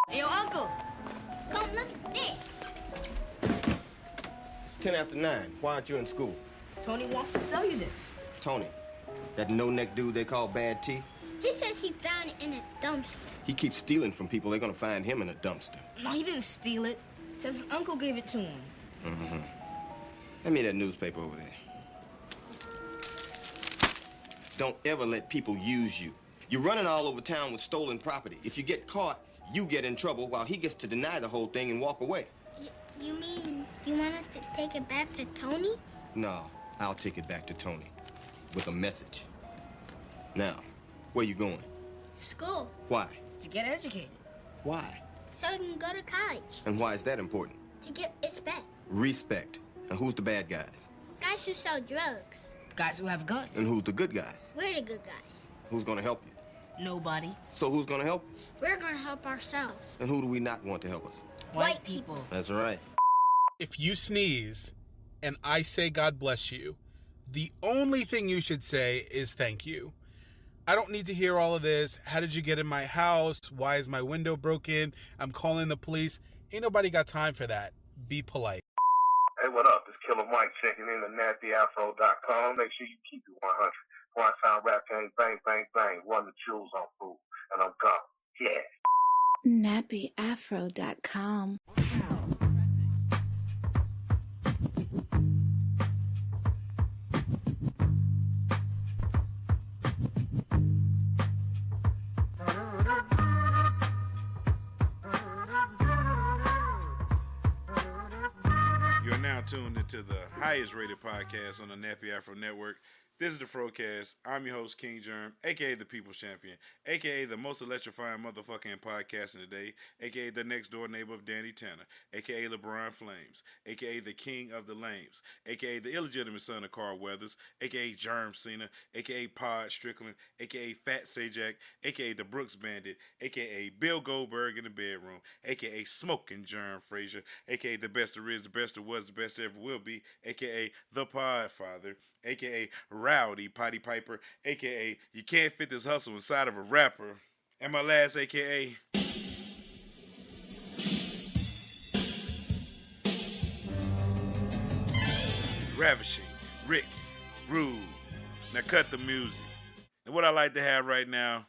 Hey, yo, Uncle. Come look at this. It's 10 after 9. Why aren't you in school? Tony wants to sell you this. Tony, that no-neck dude they call Bad T? He says he found it in a dumpster. He keeps stealing from people. They're gonna find him in a dumpster. No, he didn't steal it. Says his uncle gave it to him. Mm-hmm. Hand me that newspaper over there. Don't ever let people use you. You're running all over town with stolen property. If you get caught, you get in trouble while he gets to deny the whole thing and walk away. You mean you want us to take it back to Tony? No, I'll take it back to Tony with a message. Now, where you going? School. Why? To get educated. Why? So we can go to college. And why is that important? To get respect. Respect. And who's the bad guys? Guys who sell drugs. Guys who have guns. And who's the good guys? We're the good guys. Who's gonna help you? Nobody. So who's gonna help? We're gonna help ourselves. And who do we not want to help us? White people. That's right. If you sneeze and I say God bless you, the only thing you should say is thank you. I don't need to hear all of this. How did you get in my house? Why is my window broken? I'm calling the police. Ain't nobody got time for that. Be polite. Hey, what up? It's Killer Mike checking in at nappyafro.com. Make sure you keep it 100. One sound rap gang, bang, bang, bang. Run the jewels on food. And I'm gone. Yeah. nappyafro.com. You are now tuned into the highest rated podcast on the Nappy Afro Network. This is the FROCAST. I'm your host, King Germ, a.k.a. the People's Champion, a.k.a. the most electrifying motherfucking podcasting today, a.k.a. the next door neighbor of Danny Tanner, a.k.a. LeBron Flames, a.k.a. the King of the Lames, a.k.a. the illegitimate son of Carl Weathers, a.k.a. Germ Cena, a.k.a. Pod Strickland, a.k.a. Fat Sajak, a.k.a. the Brooks Bandit, a.k.a. Bill Goldberg in the bedroom, a.k.a. Smoking Germ Frazier, a.k.a. the best there is, the best there was, the best there ever will be, a.k.a. the Podfather, a.k.a. Rowdy Potty Piper, a.k.a. you can't fit this hustle inside of a rapper, and my last a.k.a. Ravishing, Rick, Rude. Now cut the music. And what I like to have right now,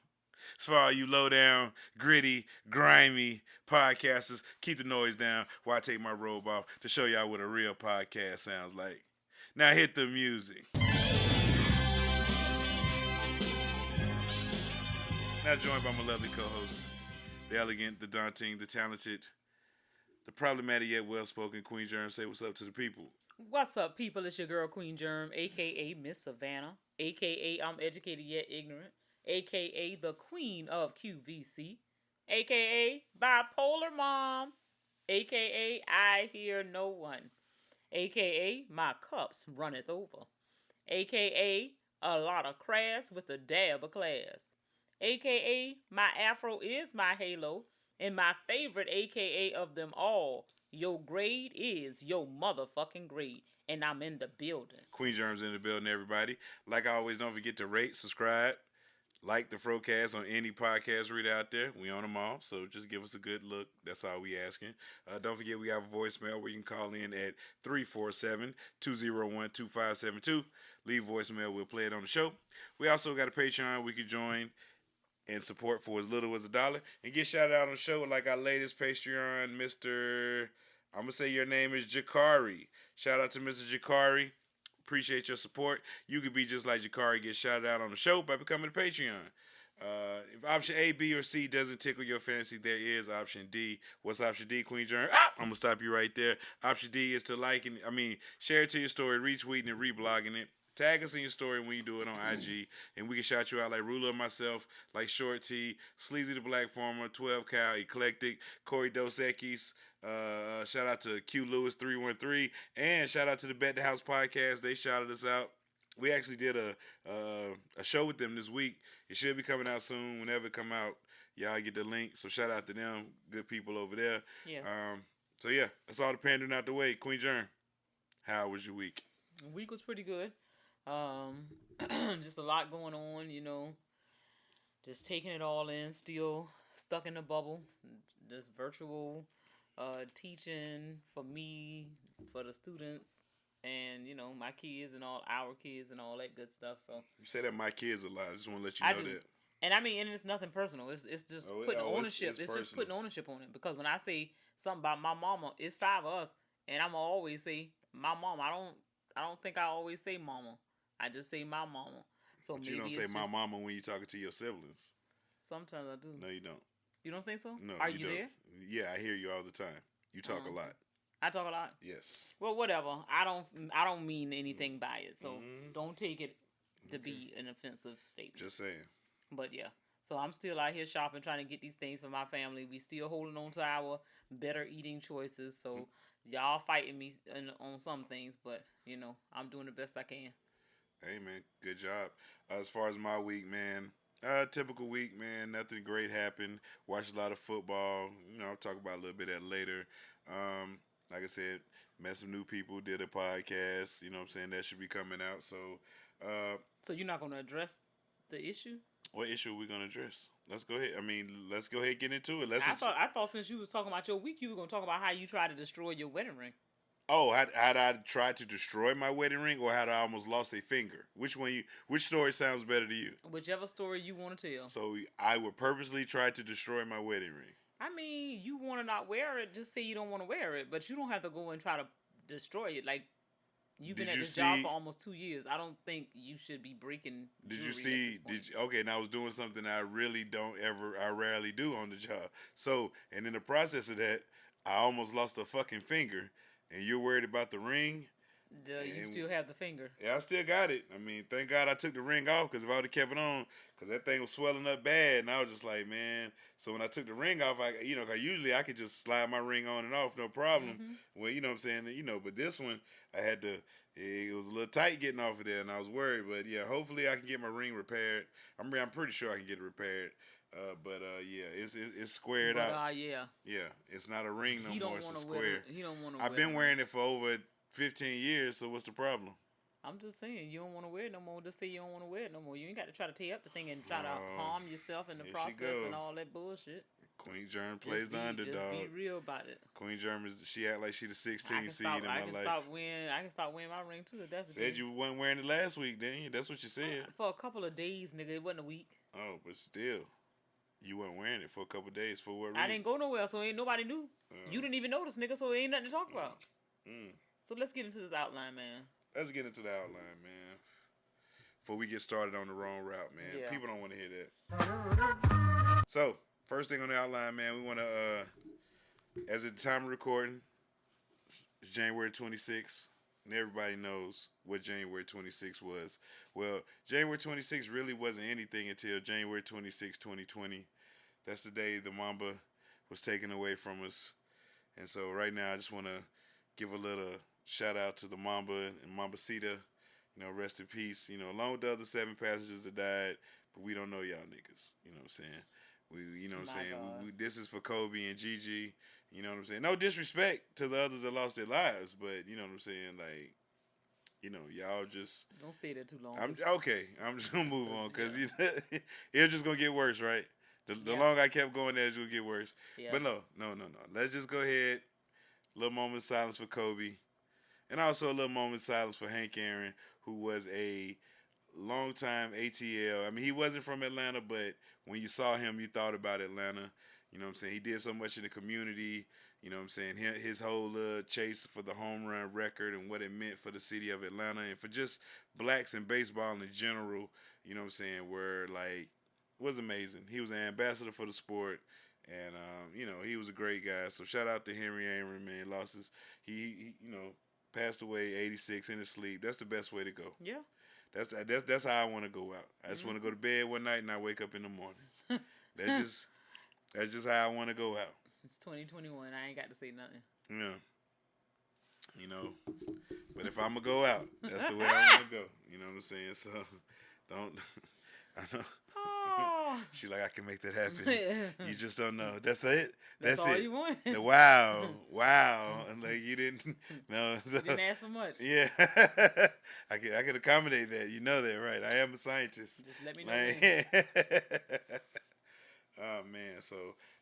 as far as you low down, gritty, grimy podcasters, keep the noise down while I take my robe off to show y'all what a real podcast sounds like. Now hit the music. Now joined by my lovely co-hosts, the elegant, the daunting, the talented, the problematic yet well-spoken Queen Germ. Say what's up to the people. What's up, people? It's your girl, Queen Germ, a.k.a. Miss Savannah, a.k.a. I'm educated yet ignorant, a.k.a. the Queen of QVC, a.k.a. Bipolar Mom, a.k.a. I hear no one, a.k.a. my cups runneth over, a.k.a. a lot of crass with a dab of class, a.k.a. my afro is my halo, and my favorite a.k.a. of them all, your grade is your motherfucking grade, and I'm in the building. Queen Germ's in the building, everybody. Like I always, don't forget to rate, subscribe, like the FROCAST on any podcast reader out there. We on them all, so just give us a good look. That's all we asking. Don't forget we have a voicemail where you can call in at 347-201-2572. Leave voicemail, we'll play it on the show. We also got a Patreon we can join and support for as little as $1 and get shouted out on the show like our latest Patreon, Mr. I'm going to say your name is Jakari. Shout out to Mr. Jakari. Appreciate your support. You could be just like Jakari, get shouted out on the show by becoming a Patreon. If option A, B, or C doesn't tickle your fancy, there is option D. What's option D, Queen Germ? I'm going to stop you right there. Option D is to share it to your story, retweeting and reblogging it. Tag us in your story when you do it on IG, and we can shout you out like Ruler and myself, like Short T, Sleazy the Black Farmer, 12 Cal, Eclectic, Corey Dos Equis. Shout out to Q Lewis 313, and shout out to the Bet the House podcast. They shouted us out. We actually did a show with them this week. It should be coming out soon. Whenever it come out, y'all get the link. So shout out to them, good people over there. Yes. So yeah, that's all the pandering out the way. Queen Germ, how was your week? The week was pretty good. Just a lot going on, just taking it all in, still stuck in a bubble. This virtual teaching for me, for the students, and my kids and all our kids and all that good stuff. So you say that my kids a lot. I just want to let you know that. And I mean, and it's nothing personal. It's just putting ownership. It's just putting ownership on it. Because when I say something about my mama, it's 5 of us, and I'm gonna always say my mama. I don't think I always say mama. I just say my mama. So but maybe you don't say my mama when you're talking to your siblings. Sometimes I do. No, you don't. You don't think so? No, Are you you don't. there? Yeah, I hear you all the time. You talk a lot. I talk a lot. Yes. Well, whatever. I don't mean anything by it. So don't take it to be an offensive statement. Just saying. But yeah. So I'm still out here shopping, trying to get these things for my family. We still holding on to our better eating choices. So y'all fighting me on some things, but I'm doing the best I can. Hey man, good job. As far as my week, man, typical week, man. Nothing great happened. Watched a lot of football. I'll talk about a little bit of that later. Like I said, met some new people. Did a podcast. You know what I'm saying? That should be coming out. So. So you're not going to address the issue? What issue are we gonna address? Let's go ahead. I mean, let's go ahead and get into it. I thought since you was talking about your week, you were gonna talk about how you tried to destroy your wedding ring. Oh, had I tried to destroy my wedding ring, or had I almost lost a finger? Which story sounds better to you? Whichever story you want to tell. So I would purposely try to destroy my wedding ring. I mean, you want to not wear it, just say you don't want to wear it, but you don't have to go and try to destroy it. Like, you've been at this job for almost 2 years. I don't think you should be breaking jewelry. Did you see? Okay, and I was doing something I rarely do on the job. So, and in the process of that, I almost lost a fucking finger. And you're worried about the ring? You still have the finger. Yeah, I still got it. I mean, thank God I took the ring off, because if I would have kept it on, because that thing was swelling up bad, and I was just like, man. So when I took the ring off, cause usually I could just slide my ring on and off, no problem. Mm-hmm. Well, you know what I'm saying? But this one, I had to, it was a little tight getting off of there, and I was worried. But yeah, hopefully I can get my ring repaired. I'm pretty sure I can get it repaired. Yeah, it's squared out. Yeah, it's not a ring no more. It's a square. He don't want to. I've been wearing it for over 15 years. So what's the problem? I'm just saying, you don't want to wear it no more. Just say you don't want to wear it no more. You ain't got to try to tear up the thing and try to harm yourself in the process and all that bullshit. Queen Germ plays the underdog. Just be real about it. Queen Germ she act like she the 16th seed in my life. I can stop wearing my ring too. If that's the Said you wasn't wearing it last week, didn't you? That's what you said. For a couple of days, nigga. It wasn't a week. Oh, but still. You weren't wearing it for a couple of days. For what reason? I didn't go nowhere, so ain't nobody knew. You didn't even notice, nigga, so it ain't nothing to talk about. So let's get into this outline, man. Let's get into the outline, man. Before we get started on the wrong route, man. Yeah. People don't want to hear that. So, first thing on the outline, man, we want to, as at the time of recording, it's January 26th. And everybody knows what January 26th was. Well, January 26th really wasn't anything until January 26, 2020. That's the day the Mamba was taken away from us. And so right now I just want to give a little shout out to the Mamba and Mambacita. Rest in peace. Along with the other 7 passengers that died, but we don't know y'all niggas. You know what I'm saying? This is for Kobe and Gigi. You know what I'm saying? No disrespect to the others that lost their lives, but you know what I'm saying? Like, y'all just... Don't stay there too long. I'm just going to move on, because it's just going to get worse, right? The longer I kept going there, it's going to get worse. Yeah. But no. Let's just go ahead. A little moment of silence for Kobe. And also a little moment of silence for Hank Aaron, who was a longtime ATL. I mean, he wasn't from Atlanta, but when you saw him, you thought about Atlanta. You know what I'm saying? He did so much in the community. You know what I'm saying? His whole chase for the home run record and what it meant for the city of Atlanta and for just blacks and baseball in general, you know what I'm saying, was amazing. He was an ambassador for the sport, and, he was a great guy. So shout out to Henry Aaron, man. He passed away 86 in his sleep. That's the best way to go. Yeah. That's how I want to go out. I just want to go to bed one night and I wake up in the morning. That's just how I want to go out. It's 2021. I ain't got to say nothing. Yeah. But if I'm going to go out, that's the way I want to go. You know what I'm saying? So, don't... I know. Oh. She like, I can make that happen. You just don't know. That's it? That's all you want? Wow. And like, you didn't... No. So, you didn't ask for much. Yeah. I can accommodate that. You know that, right? I am a scientist. Just let me know. Oh man, so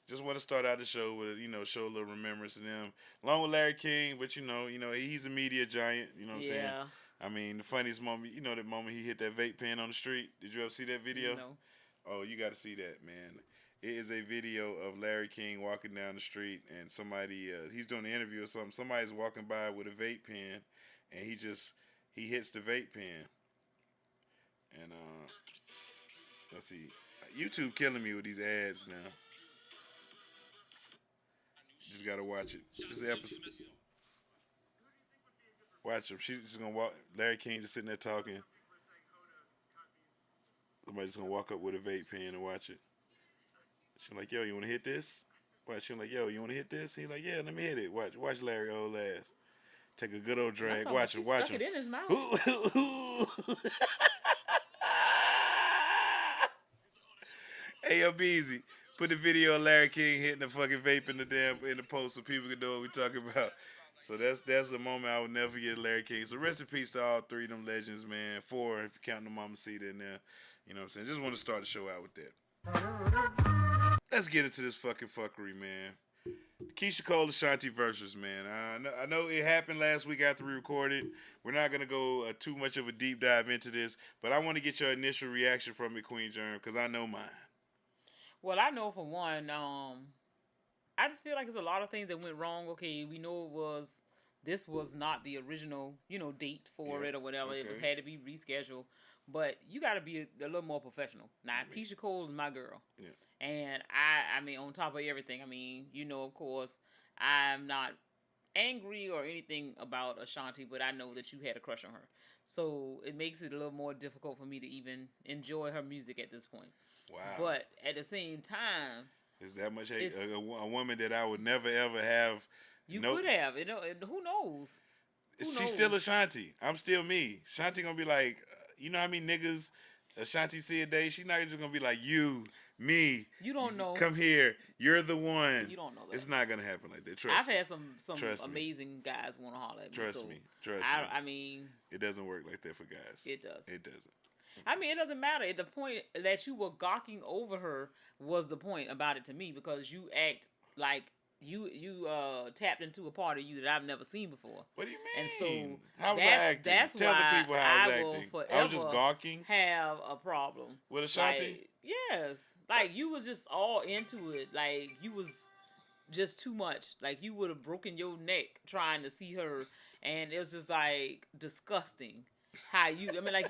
just want to start out the show with show a little remembrance to them, along with Larry King. But he's a media giant. You know what I'm saying? I mean, the funniest moment, that moment he hit that vape pen on the street. Did you ever see that video? No. Oh, you got to see that, man. It is a video of Larry King walking down the street, and somebody he's doing an interview or something. Somebody's walking by with a vape pen, and he hits the vape pen. And let's see, YouTube killing me with these ads now. Just gotta watch it. This is the episode. Watch him. She's just gonna walk. Larry King just sitting there talking. Somebody's gonna walk up with a vape pen and watch it. She's like, "Yo, you wanna hit this?" Watch. She's like, "Yo, you wanna hit this?" He's like, "Yeah, let me hit it." Watch Larry old ass. Take a good old drag. Watch him. Stuck it in his mouth. Hey, yo, Beezy, put the video of Larry King hitting the fucking vape in the post so people can know what we talking about. So that's the moment I will never forget, Larry King. So rest in peace to all three of them legends, man. 4 if you're counting the Mama Cita in there. You know what I'm saying? Just want to start the show out with that. Let's get into this fucking fuckery, man. Keyshia Cole Ashanti Verzuz, man. I know it happened last week after we recorded. We're not going to go too much of a deep dive into this, but I want to get your initial reaction from it, Queen Germ, because I know mine. Well, I know for one, I just feel like there's a lot of things that went wrong. Okay, we know this was not the original, date for it or whatever. Okay. It had to be rescheduled. But you got to be a little more professional. Now, Keyshia Cole is my girl. Yeah. And I mean, on top of everything, I mean, of course, I'm not angry or anything about Ashanti, but I know that you had a crush on her. So it makes it a little more difficult for me to even enjoy her music at this point. Wow. But at the same time, is that much hate? A woman that I would never ever have. You could have. Who knows? She's still Ashanti. I'm still me. Ashanti gonna be like, you know how many niggas Ashanti see a day? She's not just gonna be like, you, me. You don't know. Come here. You're the one. You don't know that. It's not gonna happen like that. Trust me. I've had some amazing guys want to holler at me. Trust me. I mean, it doesn't work like that for guys. It does. It doesn't. I mean, it doesn't matter. The point that you were gawking over her was the point about it to me, because you act like you tapped into a part of you that I've never seen before. What do you mean? And so how was I acting? That's Tell why the people how I was will acting. forever I was just gawking. Have a problem with Ashanti. Like, yes, like you was just all into it. Like you was just too much. Like you would have broken your neck trying to see her, and it was just like disgusting. Like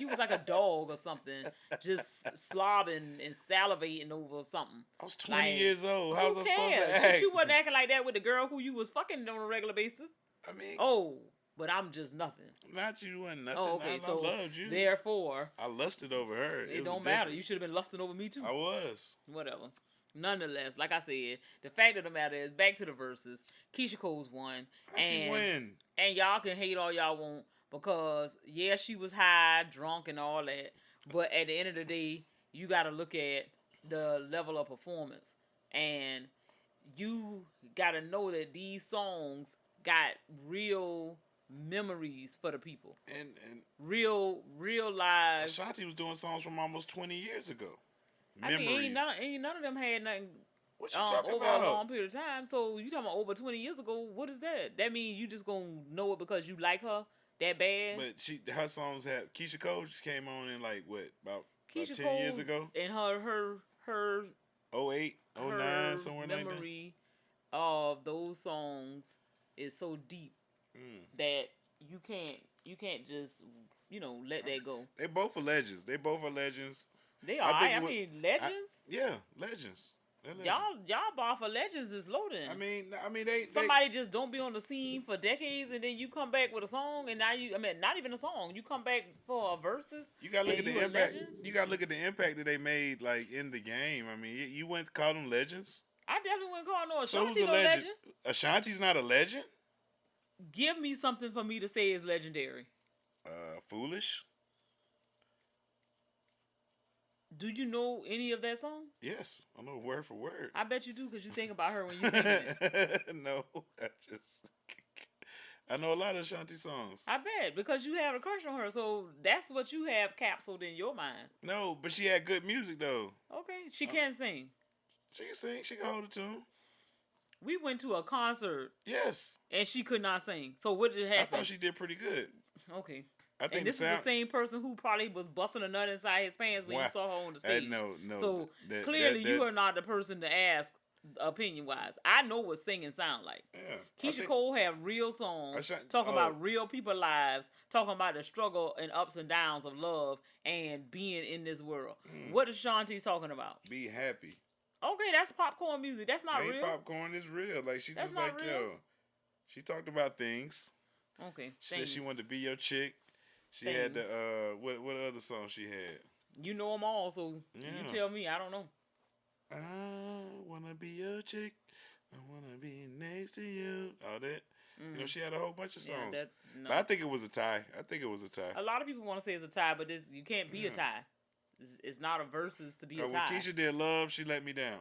you was like a dog or something, just slobbing and salivating over something. I was 20 years old. How was I supposed to act? You wasn't acting like that with the girl who you was fucking on a regular basis. I mean, but I'm just nothing. Not you wasn't nothing. Oh, okay. I loved you. Therefore, I lusted over her. It don't matter. You should have been lusting over me too. I was. Whatever. Nonetheless, like I said, the fact of the matter is, back to the Verzuz. Keyshia Cole's won. How'd she win? And y'all can hate all y'all want. Because, yeah, she was high, drunk, and all that. But at the end of the day, you got to look at the level of performance. And you got to know that these songs got real memories for the people. And real live. Ashanti was doing songs from almost 20 years ago. I mean, ain't none of them had nothing what you talking over about? A long period of time. So you talking about over 20 years ago. What is that? That mean you just going to know it because you like her? That bad? But her songs have Keyshia Cole came on in like what about 10 Cole's, years ago? And her 08, 09, somewhere like that. Memory of those songs is so deep that you can't just let that go. They both are legends. They are. I mean, legends. Legends. Y'all bar for legends is loading. I mean, they somebody just don't be on the scene for decades, and then you come back with a song, and now not even a song. You come back for a Verzuz. You gotta look at the impact. You gotta look at the impact that they made, like in the game. I mean, you wouldn't call them legends. I definitely wouldn't call no Ashanti so who's a legend? Ashanti's not a legend. Give me something for me to say is legendary. Foolish. Do you know any of that song? Yes, I know word for word. I bet you do, because you think about her when you sing it. No, I know a lot of Ashanti songs. I bet, because you have a crush on her, so that's what you have capsuled in your mind. No, but she had good music though. Okay, she can sing. She can sing. She can hold a tune. We went to a concert. Yes. And she could not sing. So what did happen? I thought she did pretty good. Okay. I think and this is the same person who probably was busting a nut inside his pants when you saw her on the stage. No. So clearly you are not the person to ask opinion-wise. I know what singing sound like. Yeah. Keisha Cole have real songs, talking about real people's lives, talking about the struggle and ups and downs of love and being in this world. What is Ashanti talking about? Be happy. Okay, that's popcorn music. That's not real. Popcorn is real. Like she that's just like real. Yo. She talked about things. Okay. She said she wanted to be your chick. She had the what other song she had? You know them all, so you tell me. I don't know. I wanna be your chick. I wanna be next to you. All that. You know, she had a whole bunch of songs. But I think it was a tie. A lot of people want to say it's a tie, but you can't be a tie. It's not a versus to be a tie. When Keyshia did Love, she let me down.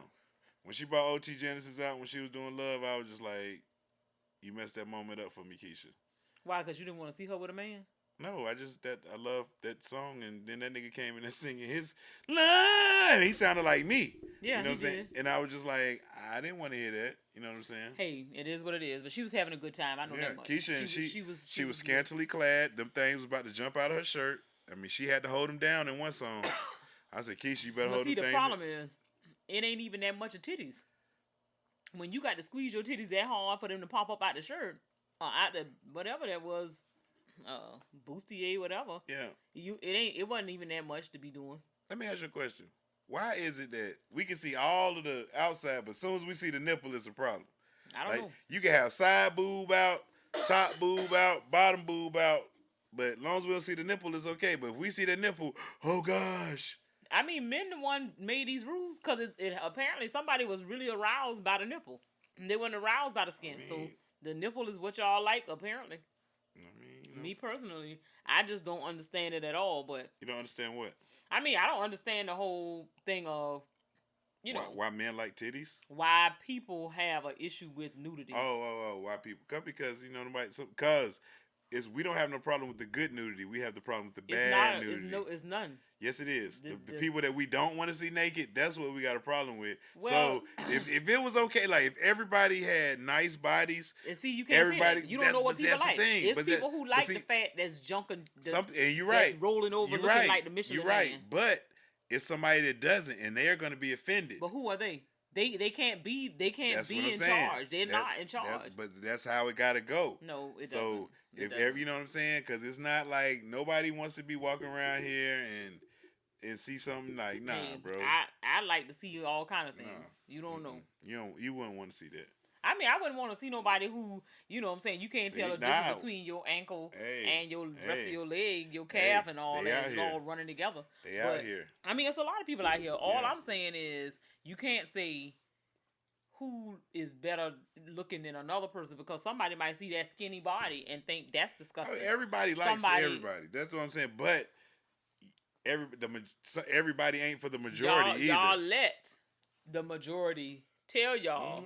When she brought OT Genesis out, when she was doing Love, I was just like, you messed that moment up for me, Keyshia. Why? Because you didn't want to see her with a man? No, I love that song, and then that nigga came in and singing his line. He sounded like me. Yeah, you know he what I'm saying? did. And I was just like, I didn't want to hear that. You know what I'm saying? Hey, it is what it is. But she was having a good time. I know that much. Keyshia, and she was scantily clad. Them things was about to jump out of her shirt. I mean, she had to hold them down in one song. I said, Keyshia, you better hold them things. See, the problem is, it ain't even that much of titties. When you got to squeeze your titties that hard for them to pop up out the shirt, or out the whatever that was, bustier, whatever. Yeah. It wasn't even that much to be doing. Let me ask you a question. Why is it that we can see all of the outside, but as soon as we see the nipple, it's a problem? I don't know. You can have side boob out, top boob out, bottom boob out, but as long as we don't see the nipple, it's okay. But if we see the nipple, oh gosh. I mean, men the one made these rules because it apparently somebody was really aroused by the nipple. And they weren't aroused by the skin. So the nipple is what y'all like, apparently. Me personally, I just don't understand it at all. But you don't understand what? I mean, I don't understand the whole thing of, why men like titties? Why people have an issue with nudity? Why people? Because because we don't have no problem with the good nudity. We have the problem with the bad nudity. It's none. Yes, it is. The people that we don't want to see naked, that's what we got a problem with. Well, so if it was okay, like if everybody had nice bodies, and see, you can't say that. You don't know what people like. It's people who like the fat that's junking. And you're right. That's rolling over, looking like the Michelin You're right, Man. but it's somebody that doesn't, and they are going to be offended. But who are they? They can't be in charge. They're not in charge. But that's how it got to go. No, it so doesn't. You know what I'm saying? Because it's not like nobody wants to be walking around here and see something like, nah, bro. I like to see all kind of things. Nah, you don't know. You wouldn't want to see that. I mean, I wouldn't want to see nobody who, you know what I'm saying, you can't tell the difference between your ankle and your rest of your leg, your calf and all that. It's all running together. They out here. I mean, it's a lot of people out here. All I'm saying is you can't say who is better looking than another person because somebody might see that skinny body and think that's disgusting. Everybody likes everybody. That's what I'm saying. But everybody ain't for the majority either. Y'all let the majority tell y'all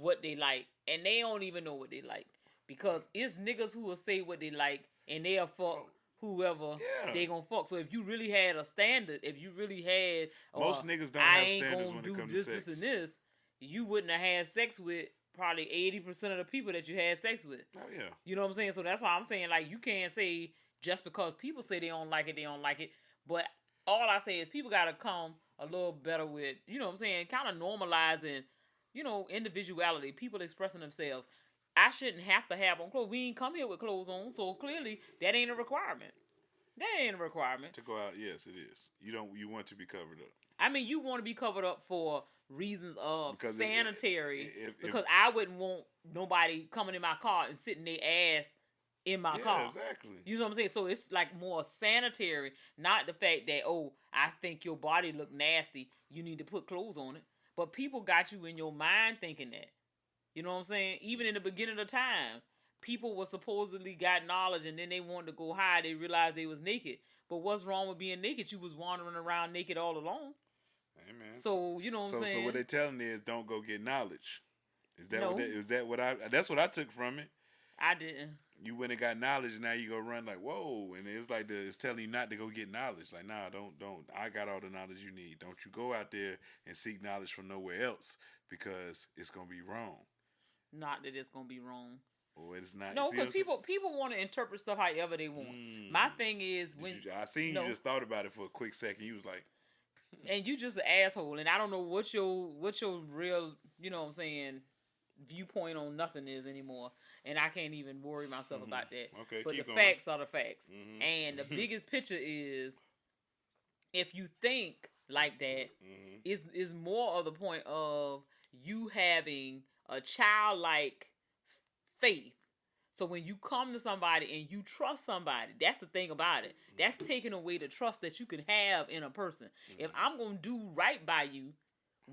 what they like, and they don't even know what they like because it's niggas who will say what they like and they'll fuck whoever they gonna fuck. So if you really had a standard, if you really had most niggas don't have standards when it comes to sex. This and this, you wouldn't have had sex with probably 80% of the people that you had sex with. Oh yeah. You know what I'm saying? So that's why I'm saying, like, you can't say just because people say they don't like it. But all I say is people gotta come a little better with, you know what I'm saying, kind of normalizing, individuality, people expressing themselves. I shouldn't have to have on clothes. We ain't come here with clothes on, so clearly that ain't a requirement. That ain't a requirement. To go out, yes, it is. You want to be covered up. I mean, you want to be covered up for reasons of sanitary. Because I wouldn't want nobody coming in my car and sitting their ass in my car. Yeah, exactly. You know what I'm saying? So it's like more sanitary, not the fact that, I think your body look nasty, you need to put clothes on it. But people got you in your mind thinking that. You know what I'm saying? Even in the beginning of time, people were supposedly got knowledge and then they wanted to go high. They realized they was naked. But what's wrong with being naked? You was wandering around naked all along. Amen. So, you know what I'm saying? So what they telling is don't go get knowledge. Is that what that? That's what I took from it. I didn't. You went and got knowledge, and now you go run like, whoa, and it's like it's telling you not to go get knowledge. Like, nah, don't. I got all the knowledge you need. Don't you go out there and seek knowledge from nowhere else because it's gonna be wrong. Not that it's gonna be wrong. Or it's not. No, because people want to interpret stuff however they want. My thing is I seen you just thought about it for a quick second. You was like, and you just an asshole, and I don't know what your real, you know what I'm saying, viewpoint on nothing is anymore, and I can't even worry myself about that. Okay, but keep the going. facts are the facts, and the biggest picture is if you think like that, is more of the point of you having a childlike faith. So when you come to somebody and you trust somebody, that's the thing about it. That's taking away the trust that you can have in a person. If I'm gonna do right by you,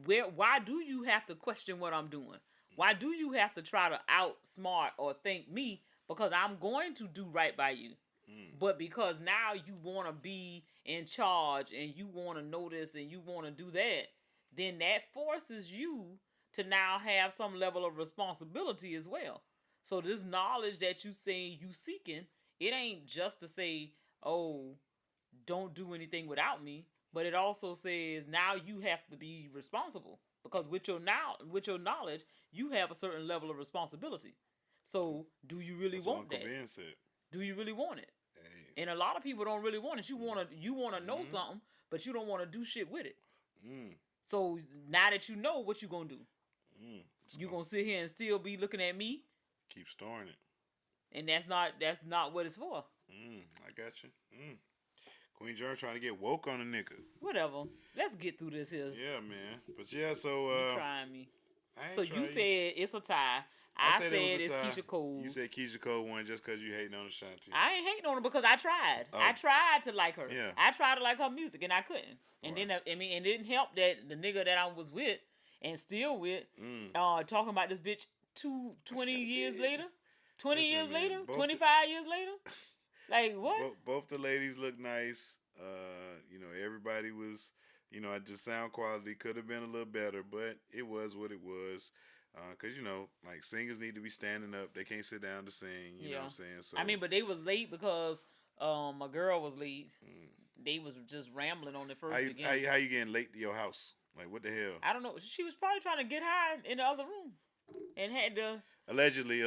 why do you have to question what I'm doing? Why do you have to try to outsmart or think me? Because I'm going to do right by you. But because now you want to be in charge and you want to know this and you want to do that, then that forces you to now have some level of responsibility as well. So this knowledge that you saying you seeking, it ain't just to say, oh, don't do anything without me, but it also says now you have to be responsible because with your knowledge, you have a certain level of responsibility. So do you really want that? Do you really want it? Hey. And a lot of people don't really want it. You wanna know something, but you don't want to do shit with it. So now that you know, what you gonna do? You gonna sit here and still be looking at me? Keep storing it. And that's not what it's for. I got you. Queen Germ trying to get woke on a nigga. Whatever. Let's get through this here. Yeah, man. But yeah, so you trying me. So you said it's a tie. I said it's Keyshia Cole. You said Keyshia Cole won just because you hating on Ashanti. I ain't hating on her because I tried. I tried to like her. Yeah. I tried to like her music and I couldn't. And then it didn't help that the nigga that I was with and still with talking about this bitch 20 years later. 20 years later? 25 years later? Like, what? Both the ladies look nice. Everybody was, the sound quality could have been a little better, but it was what it was. Because, like, singers need to be standing up. They can't sit down to sing, you know what I'm saying? So but they was late because my girl was late. They was just rambling on the first beginning. How you getting late to your house? Like, what the hell? I don't know. She was probably trying to get high in the other room. And had to... Allegedly.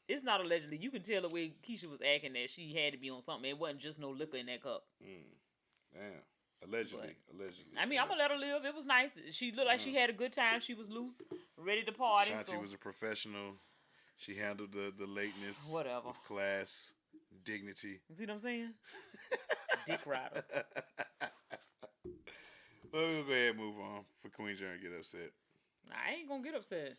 It's not allegedly. You can tell the way Keyshia was acting that she had to be on something. It wasn't just no liquor in that cup. Damn. Allegedly. I mean, I'm going to let her live. It was nice. She looked like she had a good time. She was loose, ready to party. Ashanti was a professional. She handled the lateness. Whatever. With class, dignity. You see what I'm saying? Dick rider. Well, we'll go ahead and move on for Queen Germ to get upset. I ain't gonna get upset.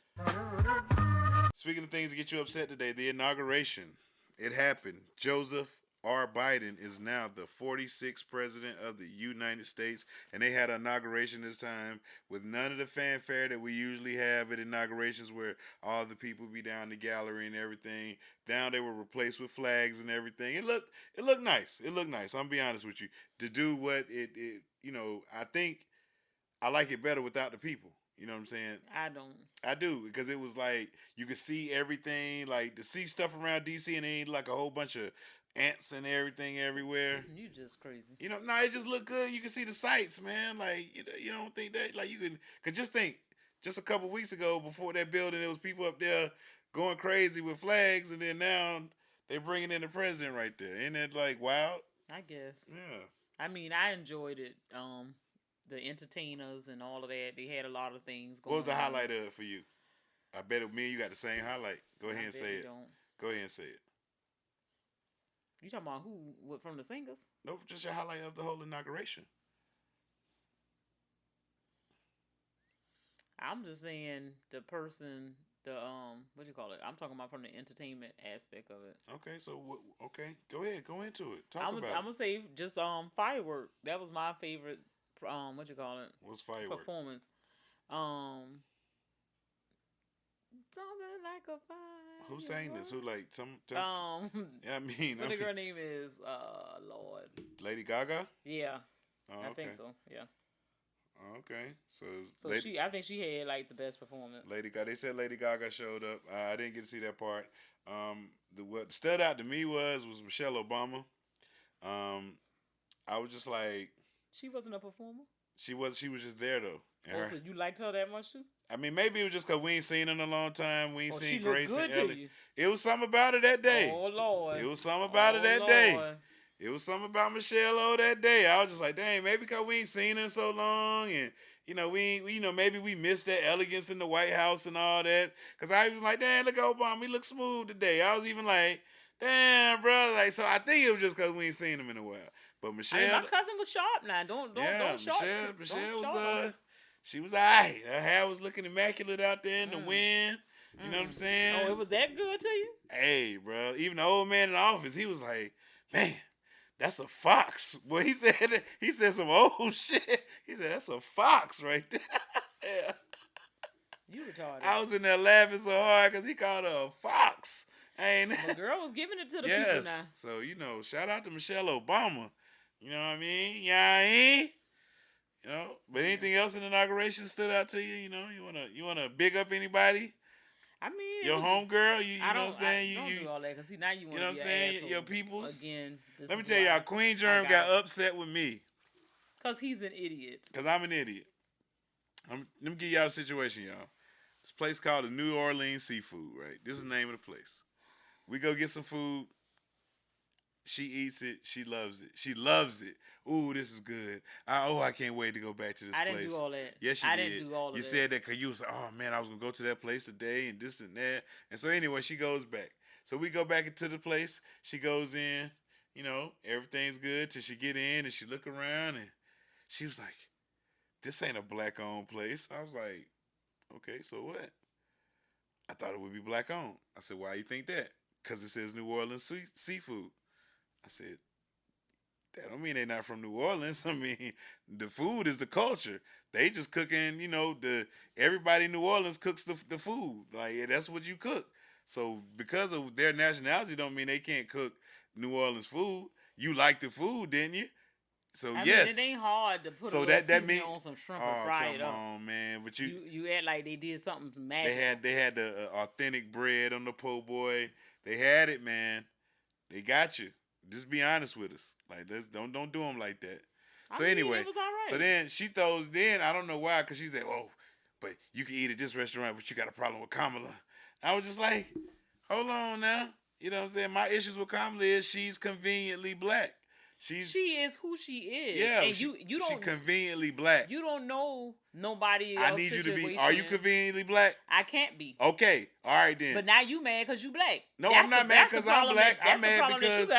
Speaking of things that get you upset today, the inauguration. It happened. Joseph R. Biden is now the 46th president of the United States, and they had an inauguration this time with none of the fanfare that we usually have at inaugurations where all the people be down the gallery and everything. Down they were replaced with flags and everything. It looked nice. I'm gonna be honest with you. To do what it I think I like it better without the people. You know what I'm saying? I don't. I do, because it was like you could see everything, like to see stuff around DC and it ain't like a whole bunch of ants and everything everywhere. You just crazy. It just looked good. You can see the sights, man. Like you don't think that, like you can, cause just think, just a couple weeks ago before that building, there was people up there going crazy with flags, and then now they bringing in the president right there. Ain't that like wild? I guess. Yeah. I mean, I enjoyed it. The entertainers and all of that, they had a lot of things going on. What was the highlight of it for you? I bet me and you got the same highlight. Go ahead and say it. Go ahead and say it. You talking about who? What, from the singers? No, just your highlight of the whole inauguration. I'm just saying the person, what do you call it? I'm talking about from the entertainment aspect of it. Okay, so go ahead, go into it. I'm gonna say just firework. That was my favorite. What you call it? What's firework? Performance. Something like a firework. Who sang this? Who like some? Yeah, I mean, what the girl name is? Lord. Lady Gaga. Yeah, Oh, I think so. Yeah. Okay, so I think she had like the best performance. Lady Gaga. They said Lady Gaga showed up. I didn't get to see that part. What stood out to me was Michelle Obama. I was just like, she wasn't a performer. She was just there though. So you liked her that much too? I mean, maybe it was just because we ain't seen her in a long time. We ain't seen Grace and Ellie. You. It was something about her that day. Oh Lord. It was something about her that day. It was something about Michelle O that day. I was just like, dang, maybe because we ain't seen her in so long, and maybe we missed that elegance in the White House and all that. Because I was like, damn, look at Obama, he looks smooth today. I was even like, damn, bro. Like, so I think it was just because we ain't seen him in a while. But Michelle, my cousin was sharp now. Don't short. Michelle was she was alright. Her hair was looking immaculate out there in the wind. You know what I'm saying? Oh, it was that good to you? Hey, bro. Even the old man in the office, he was like, man, that's a fox. Well, he said some old shit. He said, that's a fox right there. I said, you retarded. I was in there laughing so hard because he called her a fox. The girl was giving it to the people now. So, shout out to Michelle Obama. You know what I mean? Yeah, but anything else in the inauguration stood out to you? You wanna big up anybody? I mean, your homegirl, you know what I'm saying? Don't do all that because now you want to be what I'm saying? Your peoples. Again, let me tell y'all, Queen Germ got upset with me. Because he's an idiot. Because I'm an idiot. Let me give y'all a situation, y'all. This place called the New Orleans Seafood, right? This is the name of the place. We go get some food. She eats it. She loves it. She loves it. Ooh, this is good. I can't wait to go back to this place. I didn't do all that. Yes, you did. Didn't do all of that. You said that because you was like, oh, man, I was going to go to that place today and this and that. And so anyway, she goes back. So we go back into the place. She goes in. Everything's good till she get in and she look around and she was like, this ain't a black-owned place. I was like, okay, so what? I thought it would be black-owned. I said, why you think that? Because it says New Orleans Seafood. I said, that don't mean they're not from New Orleans. I mean, the food is the culture. They just cooking, everybody in New Orleans cooks the food. Like, that's what you cook. So because of their nationality don't mean they can't cook New Orleans food. You like the food, didn't you? So I yes. mean, it ain't hard to put a little seasoning on some shrimp and fry it up. Come on, man. But you act like they did something magic. They had the authentic bread on the po' boy. They had it, man. They got you. Just be honest with us. Like, don't do them like that. So anyway, it was all right. So then she throws. Then I don't know why, because she said, "Oh, but you can eat at this restaurant, but you got a problem with Kamala." I was just like, "Hold on now." You know what I'm saying? My issues with Kamala is she's conveniently black. She is who she is. Yeah, and you don't. She's conveniently black. You don't know nobody else. I need you to be. Are you conveniently black? I can't be. Okay, all right then. But now you mad because you black. No, I'm not mad because I'm black. I'm mad because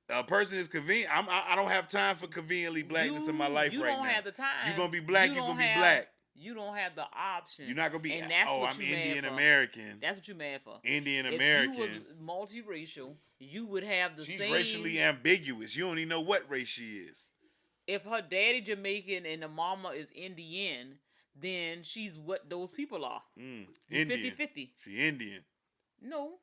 a person is convenient. I don't have time for conveniently blackness in my life right now. You don't have the time. You're gonna be black. You're gonna be black. You don't have the option. You're not gonna be. And that's what I'm you Indian mad for. American. That's what you mad for. Indian American. If you was multiracial, you would have the same. She's racially ambiguous. You don't even know what race she is. If her daddy Jamaican and the mama is Indian, then she's what those people are. Indian. 50-50. She Indian. No.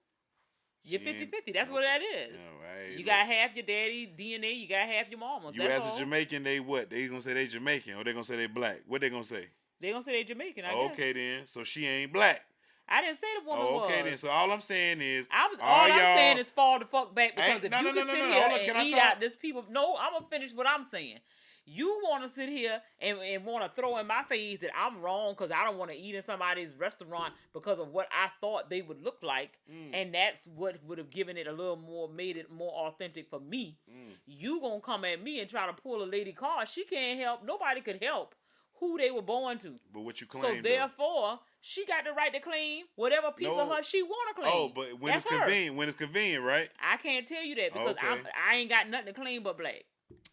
You're 50-50. That's what that is. Right, you got half your daddy DNA. You got half your mama's. You as a Jamaican, they what? They gonna say they Jamaican or they gonna say they black? What they gonna say? They gonna say they Jamaican. I guess. Okay then. So she ain't black. I didn't say the woman was. Okay then. So all I'm saying is, all I'm saying is fall the fuck back because if you can sit here and eat out this people. No, I'm gonna finish what I'm saying. You want to sit here and want to throw in my face that I'm wrong because I don't want to eat in somebody's restaurant because of what I thought they would look like. And that's what would have given it a little more, made it more authentic for me. You going to come at me and try to pull a lady card. She can't help. Nobody could help who they were born to. But what you claim, so therefore, she got the right to claim whatever piece of her she want to claim. Oh, but when it's convenient, right? I can't tell you that because I ain't got nothing to claim but black.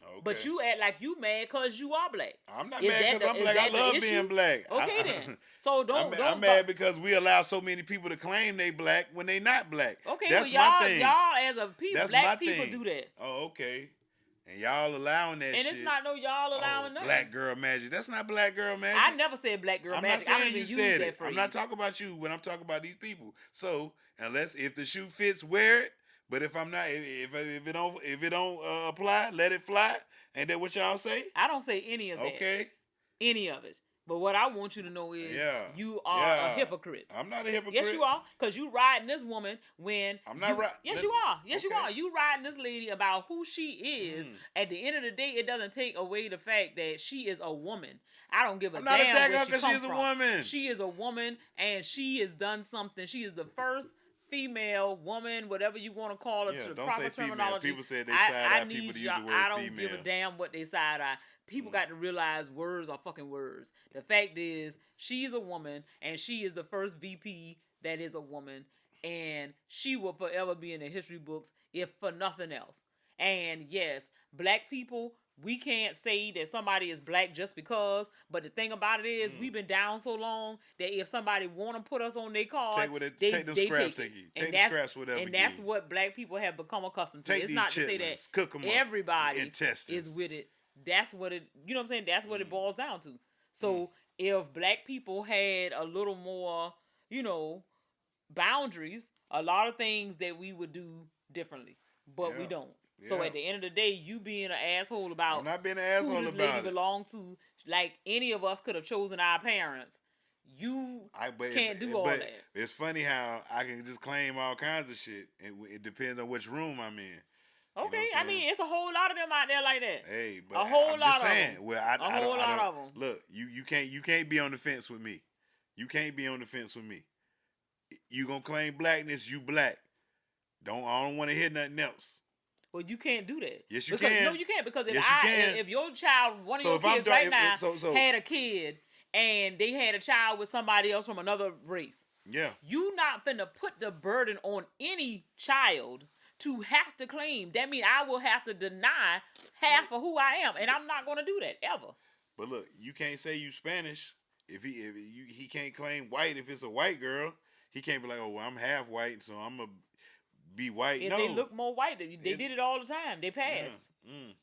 Okay. But you act like you mad because you are black. I'm not mad because I'm black. I love being black. Okay then. So I'm mad because we allow so many people to claim they black when they not black. Okay, that's well, my thing. Y'all as a people, black people do that. Oh, okay. And y'all allowing that shit. And it's not y'all allowing nothing. Black girl magic. That's not black girl magic. I never said black girl magic. I'm not saying you said it. I'm not talking about you when I'm talking about these people. So if the shoe fits, wear it. But if I'm not, if it don't apply, let it fly. Ain't that what y'all say? I don't say any of that. Okay. Any of it. But what I want you to know is you are a hypocrite. I'm not a hypocrite. Yes, you are. Because you riding this woman when... I'm not riding. Yes, you are. Yes, you are. You riding this lady about who she is. At the end of the day, it doesn't take away the fact that she is a woman. I don't give a damn where she comes from. I'm not attacking her because she's a woman. She is a woman, and she has done something. She is the first female, woman, whatever you want to call it, to the proper terminology. People said they side-eye people to use the word female. I don't give a damn what they side-eye. People got to realize words are fucking words. The fact is, she's a woman, and she is the first VP that is a woman, and she will forever be in the history books, if for nothing else. And yes, black people, we can't say that somebody is black just because, but the thing about it is, we've been down so long that if somebody want to put us on their card, take them scraps, take the scraps, whatever. And that's what black people have become accustomed to. It's not to say that everybody is with it. That's what it, you know what I'm saying? That's what it boils down to. So if black people had a little more, boundaries, a lot of things that we would do differently, but we don't. Yeah. So at the end of the day, you being an asshole about I'm not being an asshole who this lady belonged to, like any of us could have chosen our parents. You can't do all that. It's funny how I can just claim all kinds of shit. It depends on which room I'm in. Okay, I mean, it's a whole lot of them out there like that. Hey, but a whole I'm lot just saying. Of them. Well, a whole lot of them. Look, you can't be on the fence with me. You can't be on the fence with me. You gonna claim blackness? You black. I don't want to hear nothing else. Well, you can't do that. Yes, you can. No, you can't, because if your child, one of your kids right now, had a kid and they had a child with somebody else from another race. Yeah. You not finna put the burden on any child to have to claim. That means I will have to deny half of who I am, and I'm not going to do that ever. But look, you can't say you Spanish if he can't claim white. If it's a white girl, he can't be like, oh, well, I'm half white, so I'm gonna be white. If they look more white, they did it all the time. They passed,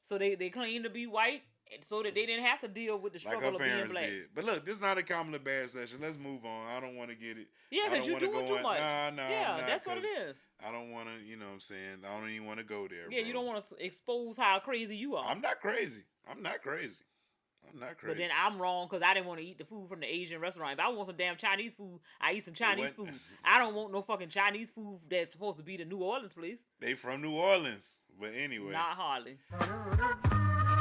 so they claim to be white, so that they didn't have to deal with the struggle of being black. Did. But look, this is not a commonly bad session. Let's move on. I don't want to get it. Yeah, because you're doing too much. Nah, yeah, that's what it is. I don't want to, you know what I'm saying? I don't even want to go there. Yeah, bro. You don't want to expose how crazy you are. I'm not crazy. But then I'm wrong because I didn't want to eat the food from the Asian restaurant. If I want some damn Chinese food, I eat some Chinese food. I don't want no fucking Chinese food that's supposed to be the New Orleans place. They from New Orleans. But anyway. Not hardly.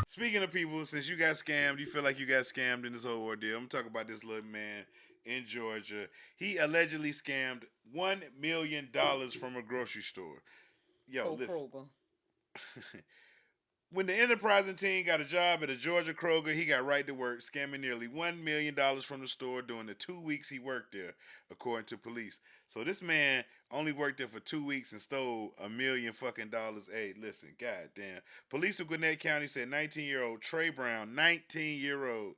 Speaking of people, since you got scammed, you feel like you got scammed in this whole ordeal. I'm talking about this little man in Georgia. He allegedly scammed $1 million from a grocery store. Yo, listen. When the enterprising team got a job at a Georgia Kroger, he got right to work, scamming nearly $1 million from the store during the 2 weeks he worked there, according to police. So this man only worked there for 2 weeks and stole $1 million fucking dollars. Hey, listen, goddamn. Police of Gwinnett County said 19-year-old Trey Brown, 19-year-old,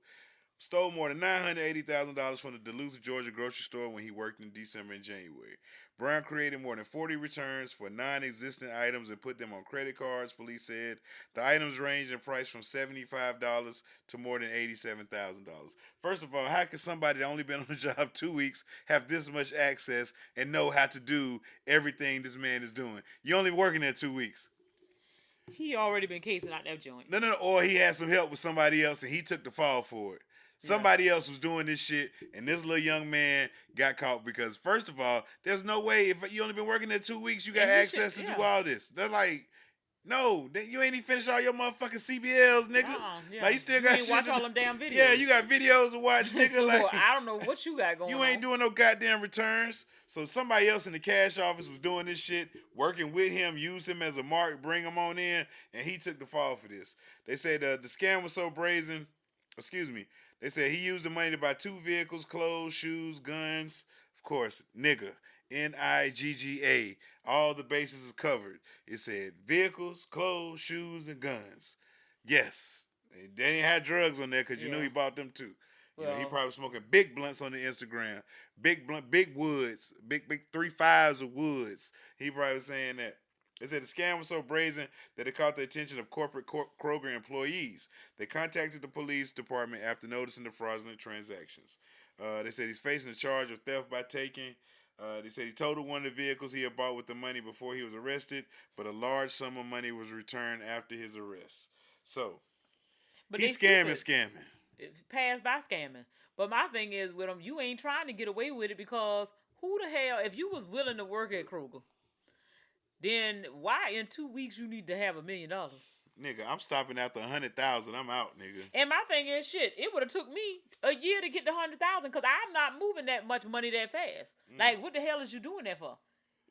stole more than $980,000 from the Duluth, Georgia grocery store when he worked in December and January. Brown created more than 40 returns for non-existent items and put them on credit cards, police said. The items range in price from $75 to more than $87,000. First of all, how could somebody that only been on the job 2 weeks have this much access and know how to do everything this man is doing? You only working there 2 weeks. He already been casing out that joint. No. Or he had some help with somebody else and he took the fall for it. Somebody else was doing this shit, and this little young man got caught because, first of all, there's no way if you only been working there 2 weeks, you got access to do all this. They're like, no, you ain't even finished all your motherfucking CBLs, nigga. Like you still got shit. Watch all them damn videos. Yeah, you got videos to watch, nigga. So, like I don't know what you got going on. You ain't doing no goddamn returns. So somebody else in the cash office was doing this shit, working with him, used him as a mark, bring him on in, and he took the fall for this. They said the scam was so brazen. They said he used the money to buy 2 vehicles, clothes, shoes, guns. Of course, nigga. Nigga. All the bases is covered. It said vehicles, clothes, shoes, and guns. Yes. They didn't have drugs on there because you knew he bought them too. You know, he probably smoking big blunts on the Instagram. Big blunt, big woods. Big 3.5s of woods. He probably was saying that. They said the scam was so brazen that it caught the attention of corporate Kroger employees. They contacted the police department after noticing the fraudulent transactions. They said he's facing a charge of theft by taking. They said he totaled one of the vehicles he had bought with the money before he was arrested, but a large sum of money was returned after his arrest. So, he's scamming. pass by scamming. But my thing is with them, you ain't trying to get away with it because who the hell, if you was willing to work at Kroger, then why in 2 weeks you need to have $1 million? Nigga, I'm stopping after 100,000. I'm out, nigga. And my thing is, shit, it would have took me a year to get the 100,000 because I'm not moving that much money that fast. Like, what the hell is you doing that for?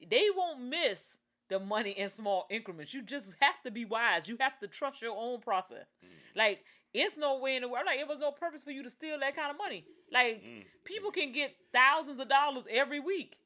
They won't miss the money in small increments. You just have to be wise. You have to trust your own process. Like, it's no way in the world. Like, it was no purpose for you to steal that kind of money. Like, people can get thousands of dollars every week.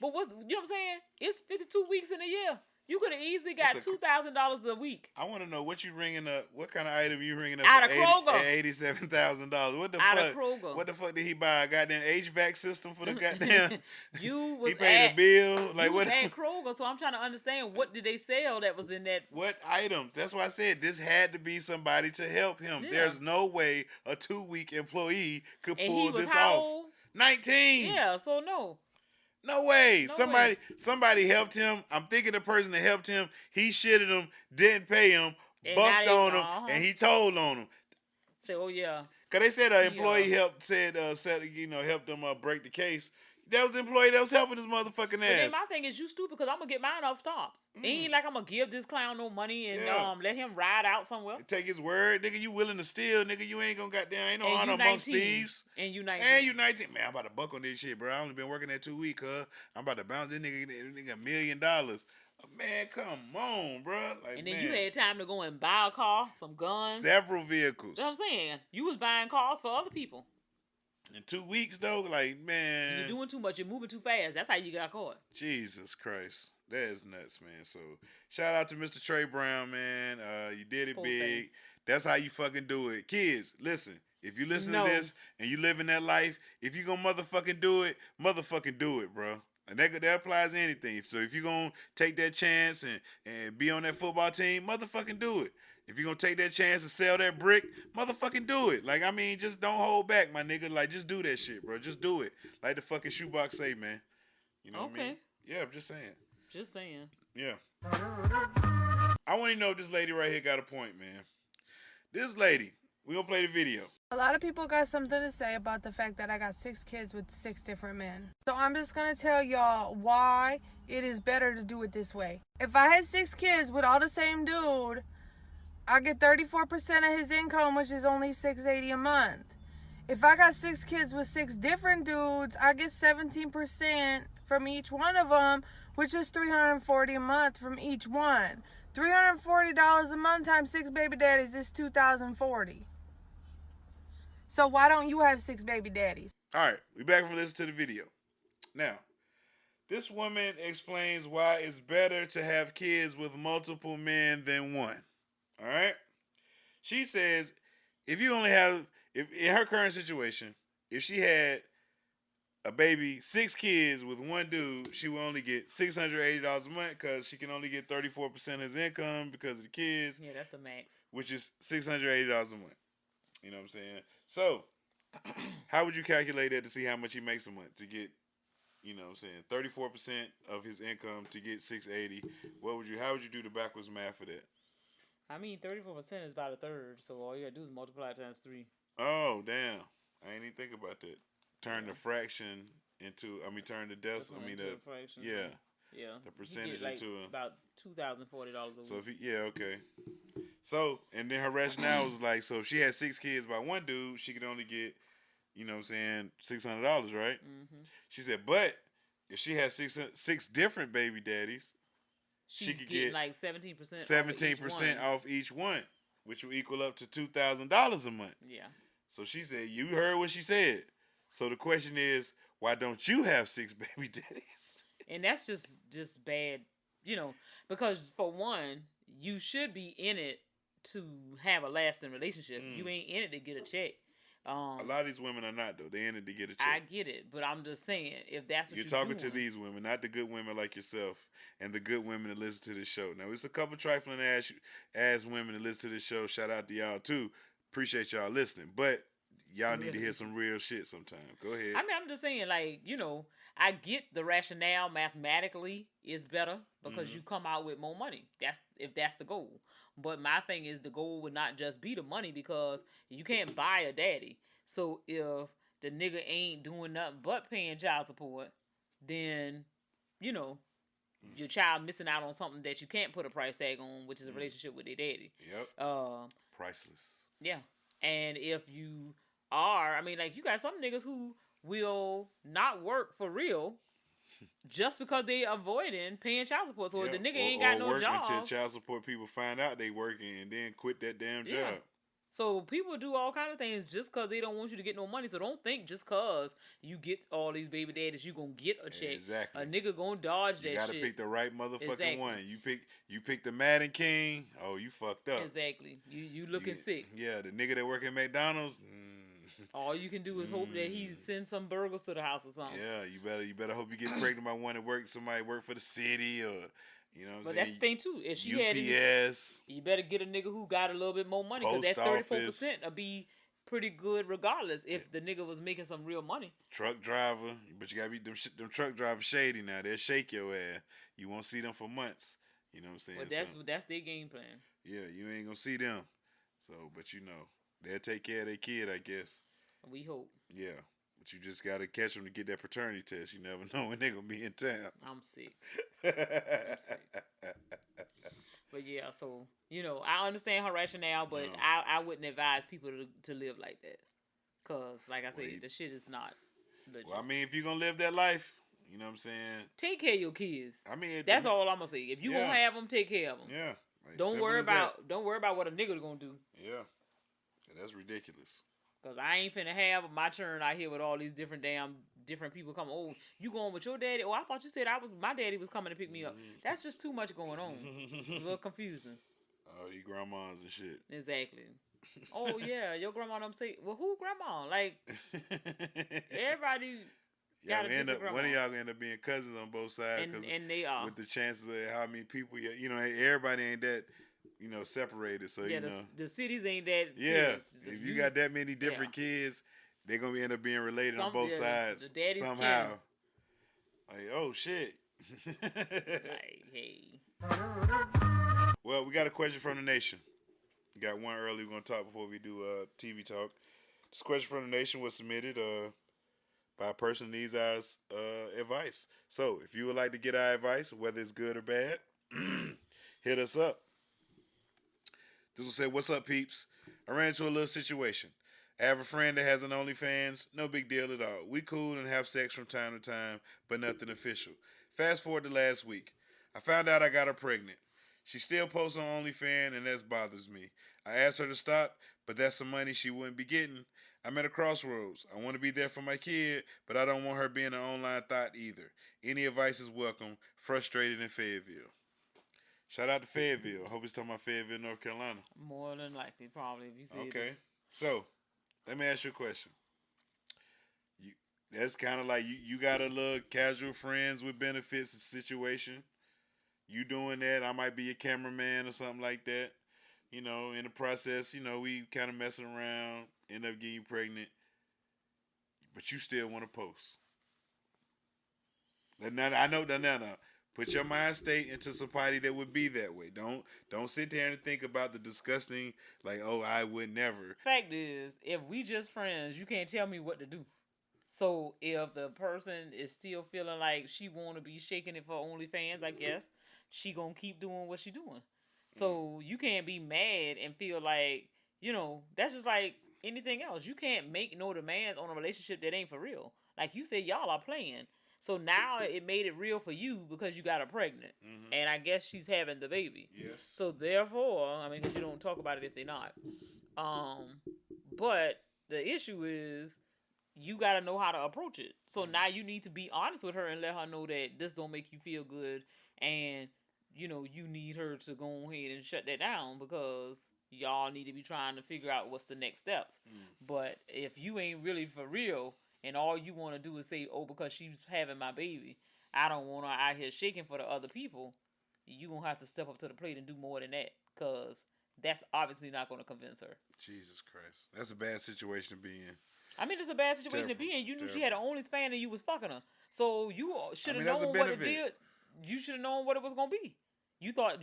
But you know what I'm saying? It's 52 weeks in a year. You could have easily got $2,000 a week. I want to know what you ringing up. What kind of item you ringing up out of for Kroger? $87,000. What the out fuck? Of Kroger. What the fuck did he buy? A goddamn HVAC system for the goddamn? You was he paid a bill. Like you what? Was at Kroger, so I'm trying to understand what did they sell that was in that. What items? That's why I said this had to be somebody to help him. Yeah. There's no way a 2-week employee could pull this off. Old? 19. Yeah, so no. No way. Somebody helped him. I'm thinking the person that helped him, he shitted him, didn't pay him, and bucked on him, and he told on him. Say, oh yeah. Cause they said an employee helped them break the case. That was the employee that was helping this motherfucking ass. But then my thing is, you stupid because I'm gonna get mine off stops. It ain't like I'm gonna give this clown no money and let him ride out somewhere. Take his word, nigga. You willing to steal, nigga? You ain't gonna ain't no honor amongst thieves. And you 19. And you 19. Man, I'm about to buck on this shit, bro. I only been working there 2 weeks, huh? I'm about to bounce this nigga $1 million. Man, come on, bro. Like, and then you had time to go and buy a car, some guns, several vehicles. You know what I'm saying? You was buying cars for other people. In 2 weeks, though, like, man. You're doing too much. You're moving too fast. That's how you got caught. Jesus Christ. That is nuts, man. So, shout out to Mr. Trey Brown, man. You did it big. That's how you fucking do it. Kids, listen. If you listen to this and you live in that life, if you gonna motherfucking do it, bro. And that applies to anything. So, if you gonna take that chance and be on that football team, motherfucking do it. If you're going to take that chance and sell that brick, motherfucking do it. Like, I mean, just don't hold back, my nigga. Like, just do that shit, bro. Just do it. Like the fucking shoebox say, man. You know what I mean? Yeah, I'm just saying. Just saying. Yeah. I want to know if this lady right here got a point, man. This lady, we going to play the video. A lot of people got something to say about the fact that I got 6 kids with 6 different men. So I'm just going to tell y'all why it is better to do it this way. If I had 6 kids with all the same dude, I get 34% of his income, which is only $680 a month. If I got 6 kids with 6 different dudes, I get 17% from each one of them, which is $340 a month from each one. $340 a month times 6 baby daddies is $2,040. So why don't you have 6 baby daddies? All right, we back from listening to the video. Now, this woman explains why it's better to have kids with multiple men than one. All right. She says, if in her current situation, if she had a baby, 6 kids with one dude, she would only get $680 a month because she can only get 34% of his income because of the kids. Yeah, that's the max. Which is $680 a month. You know what I'm saying? So, how would you calculate that to see how much he makes a month to get, you know what I'm saying, 34% of his income to get $680? How would you do the backwards math for that? I mean, 34% is about a third, so all you gotta do is multiply it times 3. Oh, damn. I ain't even think about that. Turn the fraction into, turn the decimal, fraction. Yeah. Yeah. The percentage like into about $2,040 a week. So okay. So, and then her rationale was like, so if she had 6 kids by one dude, she could only get, you know what I'm saying, $600, right? Mm-hmm. She said, but if she had six different baby daddies, she could get like 17% 17% off each one, which will equal up to $2,000 a month. Yeah. So she said, you heard what she said. So the question is, why don't you have 6 baby daddies? And that's just bad, because for one, you should be in it to have a lasting relationship. You ain't in it to get a check. A lot of these women are not, though. They're in it to get a check. I get it, but I'm just saying, if that's what you're talking to these women, not the good women like yourself and the good women that listen to this show. Now, it's a couple trifling ass women that listen to this show. Shout out to y'all, too. Appreciate y'all listening. But y'all need to hear some real shit sometime. Go ahead. I mean, I'm just saying, like, I get the rationale mathematically is better because you come out with more money. If that's the goal. But my thing is the goal would not just be the money because you can't buy a daddy. So if the nigga ain't doing nothing but paying child support, then, your child missing out on something that you can't put a price tag on, which is a relationship with their daddy. Yep. Priceless. Yeah. And if you are, I mean, like, you got some niggas who will not work for real just because they avoiding paying child support. So if the nigga ain't got no job. Until child support people find out they working and then quit that damn job. So people do all kind of things just because they don't want you to get no money. So don't think just because you get all these baby daddies, you gonna get a check. Exactly. A nigga gonna dodge that shit. You gotta pick the right motherfucking one. You pick the Madden King. Oh, you fucked up. Exactly. You looking sick. Yeah, the nigga that work at McDonald's. All you can do is hope that he sends some burgers to the house or something. Yeah, you better hope you get pregnant by one that somebody work for the city or. You know what I'm saying? But that's the thing too. If she UPS, you better get a nigga who got a little bit more money because that 34% will be pretty good regardless if the nigga was making some real money. Truck driver, but you gotta be them truck drivers shady now. They'll shake your ass. You won't see them for months. You know what I'm saying? But that's their game plan. Yeah, you ain't gonna see them. So, but they'll take care of their kid, I guess. We hope. Yeah. But you just gotta catch them to get that paternity test. You never know when they're gonna be in town. I'm sick. But yeah, so I understand her rationale, but I wouldn't advise people to live like that, cause like I said, the shit is not legit. Well, I mean, if you're gonna live that life, you know what I'm saying. Take care of your kids. I mean, that's all I'm gonna say. If you gonna have them, take care of them. Yeah. Like, don't worry about what a nigga gonna do. Yeah. That's ridiculous. Cause I ain't finna have my turn out here with all these different people coming. Oh, you going with your daddy? Oh, I thought you said my daddy was coming to pick me up. That's just too much going on. It's a little confusing. Oh, these grandmas and shit. Exactly. Oh yeah, your grandma don't say. Well, who grandma? Like everybody. One of y'all gonna end up being cousins on both sides, and they are with the chances of how many people. Everybody ain't that. Separated. So the cities ain't that. Yeah, if you got that many different kids, they're gonna end up being related on both sides somehow. Like, oh shit. Like, hey. Well, we got a question from the nation. We got one early. We're gonna talk before we do TV talk. This question from the nation was submitted by a person who needs our advice. So, if you would like to get our advice, whether it's good or bad, hit us up. This will say, what's up, peeps? I ran into a little situation. I have a friend that has an OnlyFans. No big deal at all. We cool and have sex from time to time, but nothing official. Fast forward to last week. I found out I got her pregnant. She still posts on OnlyFans, and that bothers me. I asked her to stop, but that's some money she wouldn't be getting. I'm at a crossroads. I want to be there for my kid, but I don't want her being an online thought either. Any advice is welcome. Frustrated in Fayetteville. Shout out to Fayetteville. I hope he's talking about Fayetteville, North Carolina. More than likely, probably, if you see Okay. So, let me ask you a question. That's kind of like you got a little casual friends with benefits situation. You doing that, I might be a cameraman or something like that. In the process, we kind of messing around, end up getting you pregnant, but you still want to post. I know. Put your mind state into somebody that would be that way. Don't sit there and think about the disgusting, like, oh, I would never. Fact is, if we just friends, you can't tell me what to do. So if the person is still feeling like she want to be shaking it for OnlyFans, I guess she gonna keep doing what she doing. So you can't be mad and feel like, that's just like anything else. You can't make no demands on a relationship that ain't for real. Like you said, y'all are playing. So now it made it real for you because you got her pregnant. Mm-hmm. And I guess she's having the baby. Yes. So therefore, because you don't talk about it if they're not. But the issue is you got to know how to approach it. So now you need to be honest with her and let her know that this don't make you feel good. And, you need her to go ahead and shut that down because y'all need to be trying to figure out what's the next steps. But if you ain't really for real, and all you want to do is say, oh, because she's having my baby, I don't want her out here shaking for the other people, you going to have to step up to the plate and do more than that. Because that's obviously not going to convince her. Jesus Christ. That's a bad situation to be in. I mean, it's a bad situation to be in. You knew she had an OnlyFans and you was fucking her. So you should have known what it did. You should have known what it was going to be. You thought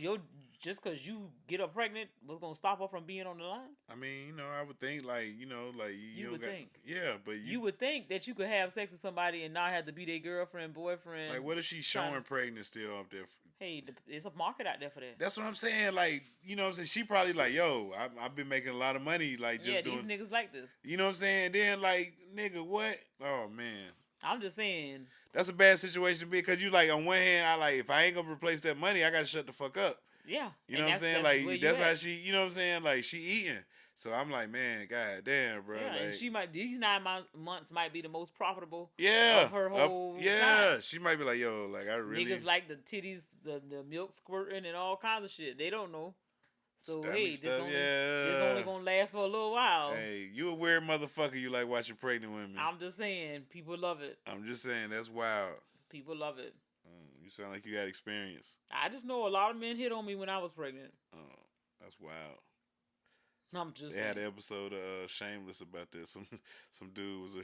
just because you get her pregnant was going to stop her from being on the line? I mean, you know, I would think you would think. Yeah, but you would think that you could have sex with somebody and not have to be their girlfriend, boyfriend. Like, what if she's showing pregnant still up there? Hey, it's a market out there for that. That's what I'm saying. Like, you know what I'm saying? She probably like, yo, I've been making a lot of money. Like, just doing. These niggas like this. You know what I'm saying? Then, like, nigga, what? Oh, man. I'm just saying. That's a bad situation to be because you, like, on one hand, if I ain't going to replace that money, I got to shut the fuck up. Yeah. You know what I'm saying? Like, that's how she, you know what I'm saying? Like, she eating. So I'm like, man, god damn, bro. Yeah, like, and these 9 months might be the most profitable of her whole time. She might be like, yo, like, I really. Niggas like the titties, the milk squirting and all kinds of shit. They don't know. So, hey, this only gonna last for a little while. Hey, you a weird motherfucker. You like watching pregnant women. I'm just saying, people love it. I'm just saying, that's wild. People love it. You sound like you got experience. I just know a lot of men hit on me when I was pregnant. Oh, that's wild. I'm just saying. Had an episode of Shameless about this. Some dude was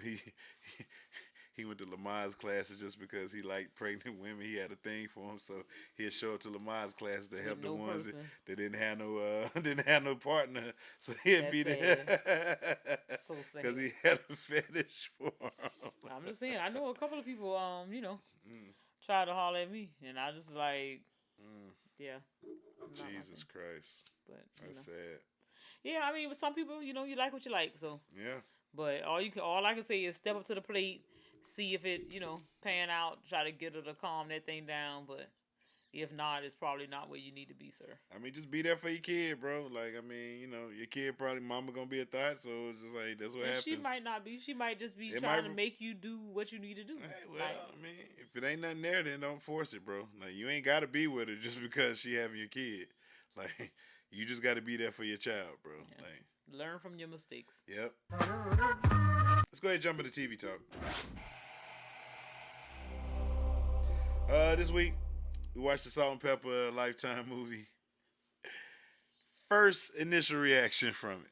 he went to Lamar's classes just because he liked pregnant women. He had a thing for them, so he'd show up to Lamar's classes to help the ones that didn't have no partner. So he'd be there. So sad. Because he had a fetish for them. I'm just saying. I know a couple of people, tried to holler at me, and I just like, yeah. Jesus Christ. But that's sad. Yeah, I mean, with some people, you like what you like, so. Yeah. But all I can say is step up to the plate, see if it, pan out, try to get her to calm that thing down, but if not, it's probably not where you need to be, sir. I mean, just be there for your kid, bro. Like, I mean, your kid probably, mama gonna be a thought, so it's just like, that's what happens. She might not be. She might just be trying to make you do what you need to do. Hey, well, I mean, if it ain't nothing there, then don't force it, bro. Like, you ain't gotta be with her just because she having your kid. Like, you just gotta be there for your child, bro. Yeah. Like, learn from your mistakes. Yep. Let's go ahead and jump into TV talk. This week, we watched the Salt and Pepper Lifetime movie. First initial reaction from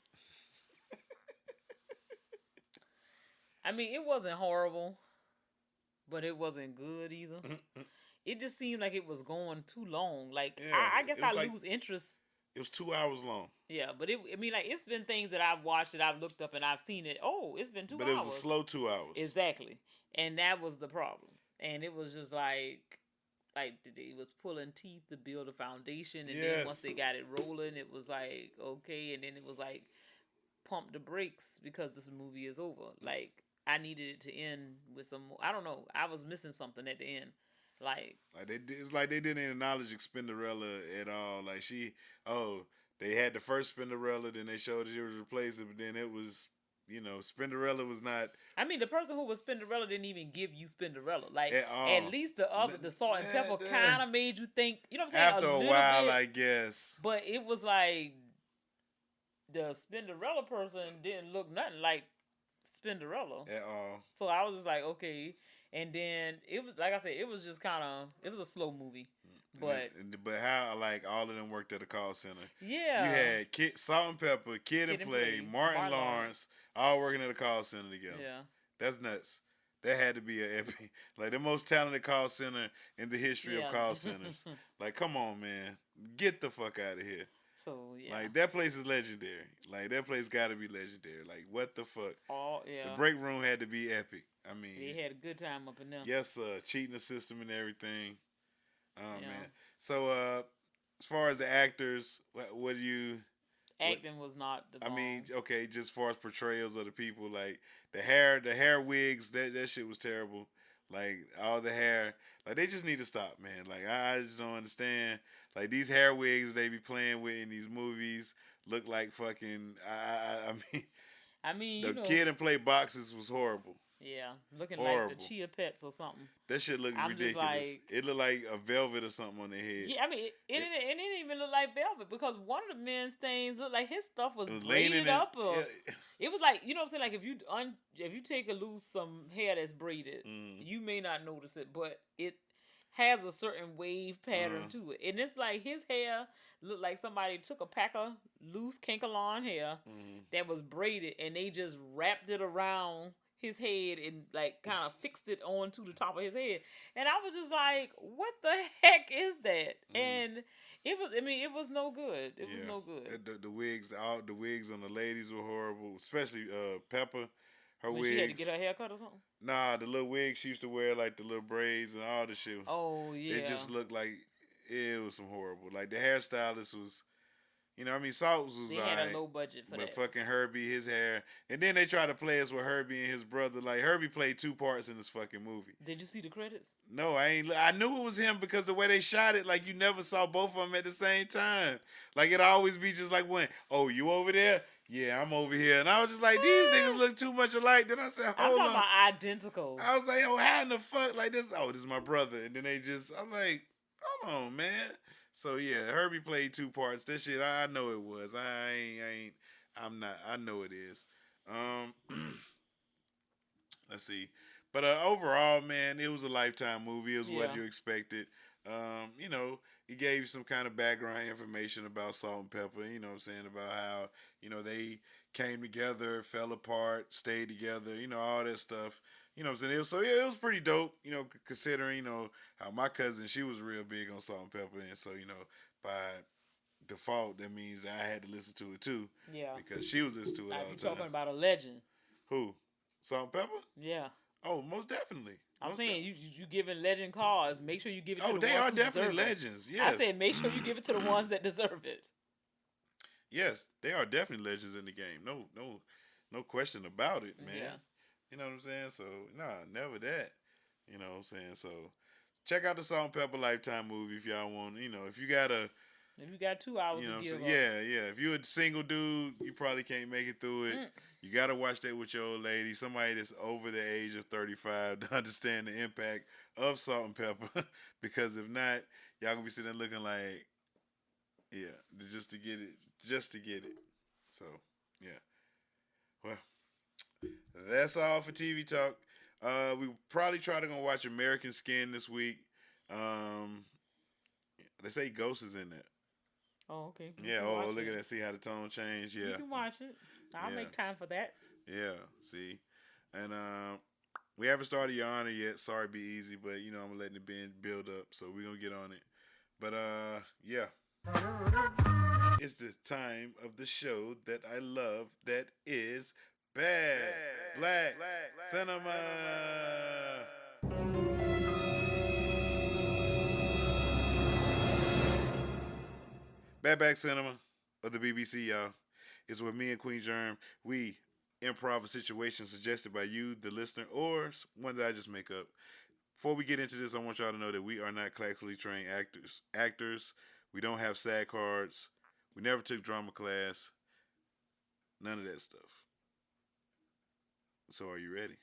it. I mean, it wasn't horrible, but it wasn't good either. It just seemed like it was going too long. Like, I guess I lose interest. It was 2 hours long. Yeah, but it's been things that I've watched that I've looked up and I've seen it. Oh, it's been 2 hours. But it was a slow 2 hours. Exactly. And that was the problem. And it was just like it was pulling teeth to build a foundation. And then once they got it rolling, it was like, okay. And then it was like, pump the brakes because this movie is over. Like, I needed it to end with some more. I don't know. I was missing something at the end. It's like they didn't acknowledge Spinderella at all. Like they had the first Spinderella, then they showed it was replaced, but then it was, Spinderella was not. I mean, the person who was Spinderella didn't even give you Spinderella. Like at least the Salt and Pepper kind of made you think. You know what I'm saying? After a while, I guess. But it was like the Spinderella person didn't look nothing like Spinderella at all. So I was just like, okay. And then it was, like I said, it was just it was a slow movie. But how, like, all of them worked at a call center. Yeah. You had Salt and Pepper, Kid and Play, Martin Lawrence, all working at a call center together. Yeah. That's nuts. That had to be the most talented call center in the history of call centers. Like, come on, man. Get the fuck out of here. So, yeah. Like, that place is legendary. Like, that place got to be legendary. Like, what the fuck? Oh, yeah. The break room had to be epic. I mean, they had a good time up in there. Yes, cheating the system and everything. Oh, man. So, as far as the actors, what do you... Acting was not the bomb. I mean, okay, just as far as portrayals of the people, like, the hair wigs, that shit was terrible. Like, all the hair... Like, they just need to stop, man. Like, I just don't understand. Like, these hair wigs they be playing with in these movies look like fucking... I mean, the Kid and Play boxes was horrible. Yeah, looking horrible. Like the Chia Pets or something. That shit looked ridiculous. It looked like a velvet or something on their head. Yeah, I mean, it didn't even look like velvet because one of the men's things looked like his stuff was braided up. It was like, you know what I'm saying? Like if you take a loose some hair that's braided, you may not notice it, but has a certain wave pattern to it. And it's like his hair looked like somebody took a pack of loose Kinkalon hair that was braided and they just wrapped it around his head and like kind of fixed it onto the top of his head. And I was just like, what the heck is that? And it was no good. It was no good. The wigs on the ladies were horrible, especially Pepper. Her when wigs. She had to get her hair cut or something? Nah, the little wigs she used to wear, like the little braids and all the shit. Oh, yeah. It just looked like it was some horrible. Like the hairstylist was, Salt was they had a low budget for that. But fucking Herbie, his hair. And then they tried to play us with Herbie and his brother. Like Herbie played 2 parts in this fucking movie. Did you see the credits? No, I knew it was him because the way they shot it, like you never saw both of them at the same time. Like it always be just like when, oh, you over there? Yeah, I'm over here. And I was just like, these niggas look too much alike. Then I said, hold on. I'm talking about identical. I was like, oh, how in the fuck? Like this? Oh, this is my brother. And then I'm like, hold on, man. So yeah, Herbie played 2 parts. That shit, I know it was. I know it is. Let's see. But overall, man, it was a Lifetime movie. It was what you expected. It gave you some kind of background information about Salt and Pepper, you know what I'm saying, about how, they came together, fell apart, stayed together, all that stuff. You know what I'm saying? It was pretty dope, considering, how my cousin, she was real big on Salt and Pepper. And so, by default, that means I had to listen to it too. Yeah. Because she was listening to it all the time. You're talking about a legend. Who? Salt and Pepper? Yeah. Oh, most definitely. I'm saying you giving legend cards. Make sure you give it to the ones who deserve it. Oh, they are definitely deserve legends. It. Yes. I said make sure you give it to the ones that deserve it. Yes, they are definitely legends in the game. No question about it, man. Yeah. You know what I'm saying? So, never that. You know what I'm saying? So, check out the Salt and Pepper Lifetime movie if y'all want. If you got 2 hours to give up. Yeah. If you're a single dude, you probably can't make it through it. You got to watch that with your old lady, somebody that's over the age of 35 to understand the impact of Salt and Pepper. Because if not, y'all going to be sitting there looking like, just to get it. So, yeah. Well, that's all for TV Talk. We probably try to go watch American Skin this week. They say Ghost is in that. Oh, okay. Yeah, look at that. See how the tone changed? Yeah. You can watch it. I'll make time for that. Yeah, see. And we haven't started Your Honor yet. Sorry, be easy, but, I'm letting the build up, so we're going to get on it. But, yeah. It's the time of the show that I love that is Bad Black Cinema. Bad Black Cinema of the BBC, y'all, is where me and Queen Germ, we improv a situation suggested by you, the listener, or one that I just make up. Before we get into this, I want y'all to know that we are not classically trained actors. We don't have SAG cards. We never took drama class. None of that stuff. So are you ready?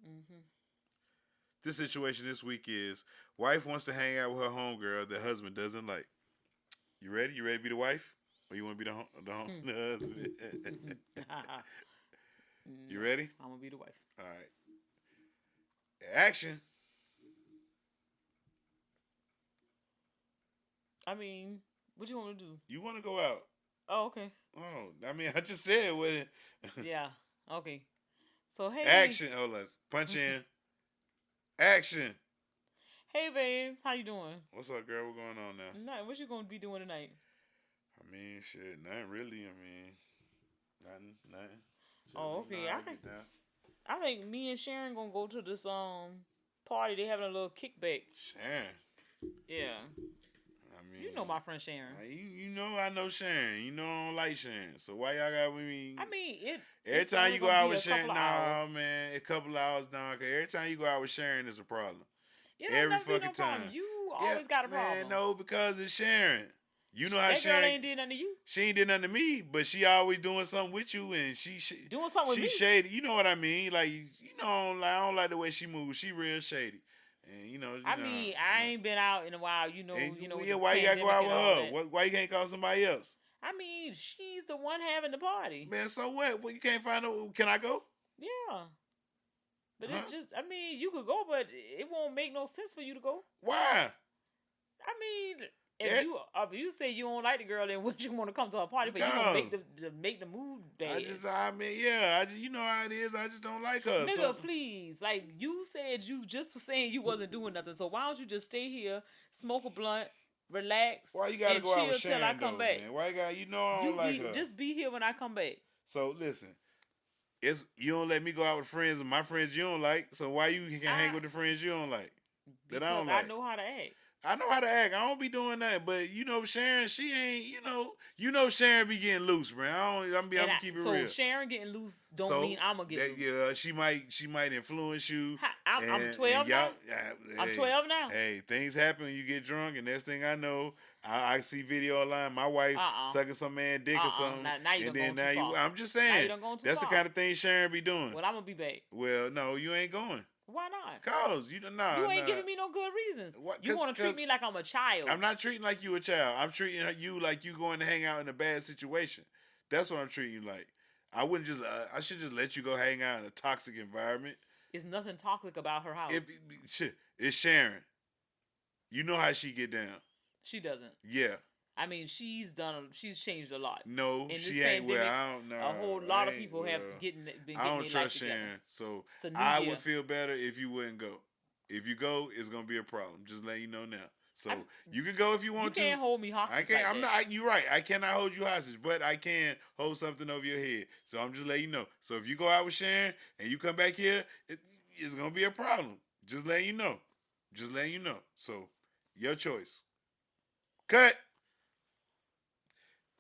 Mm-hmm. This situation this week is wife wants to hang out with her homegirl that husband doesn't like. You ready? You ready to be the wife? Or you want to be the husband? You ready? I'm going to be the wife. All right. Action. I mean, what you want to do? You want to go out. Oh, okay. Oh, I mean, I just said what it. Yeah. Okay. So, hey. Action. Hold on. Punch in. Action. Hey, babe. How you doing? What's up, girl? What's going on now? Nothing. What you going to be doing tonight? I mean, shit. Nothing really. Nothing. Just oh, okay. I think me and Sharon going to go to this party. They having a little kickback. Sharon? Yeah. I mean, you know my friend Sharon. You know I know Sharon. You know I don't like Sharon. So why y'all got with me? I mean, every time you go out with Sharon, nah, man, a couple hours, nah. Cause every time you go out with Sharon, it's a problem. Every fucking time. Problem. You always got a problem. Man, no, because it's Sharon. You know how that Sharon girl ain't did nothing to you. She ain't did nothing to me, but she always doing something with you, and she doing something with me. She shady. You know what I mean? Like I don't like the way she moves. She real shady. And I mean, I ain't been out in a while. Yeah, why you gotta go out with her? Why you can't call somebody else? I mean, she's the one having the party. Man, so what? Well, you can't find her. Can I go? Yeah. But it just, I mean, you could go, but it won't make no sense for you to go. Why? I mean, if you say you don't like the girl, then would you want to come to a party? But you gonna make the mood bad. You know how it is. I just don't like her. Nigga, please. Like, you said you just was saying you wasn't doing nothing. So why don't you just stay here, smoke a blunt, relax, why you gotta and go out with chill till I come back? Man? Why you got? You know I don't like her. Just be here when I come back. So listen, you don't let me go out with friends and my friends you don't like. So why you can hang with the friends you don't like? Because I don't like. I know how to act. I know how to act. I don't be doing that. But Sharon, she ain't. Sharon be getting loose, man. I'm keep it real. So Sharon getting loose don't mean I'm gonna get loose. Yeah, she might influence you. I'm 12 now. I'm 12 now. Hey, things happen when you get drunk, and next thing I know, I see video online. My wife sucking some man dick or something. Now you done gone too far. I'm just saying. That's the kind of thing Sharon be doing. Well, I'm gonna be back. Well, no, you ain't going. Why not? Cause you ain't giving me no good reasons. You want to treat me like I'm a child. I'm not treating like you a child. I'm treating you like you going to hang out in a bad situation. That's what I'm treating you like. I wouldn't just. I should just let you go hang out in a toxic environment. There's nothing toxic about her house. It's Sharon. You know how she get down. She doesn't. Yeah. I mean, she's changed a lot. No, she ain't. Well, I don't know. A whole lot of people have been getting I don't trust Sharon. So I would feel better if you wouldn't go. If you go, it's gonna be a problem. Just letting you know now. So you can go if you want to. You can't hold me hostage. I can't. I'm not. You're right. I cannot hold you hostage, but I can hold something over your head. So I'm just letting you know. So if you go out with Sharon and you come back here, it's gonna be a problem. Just letting you know. Just letting you know. So your choice. Cut.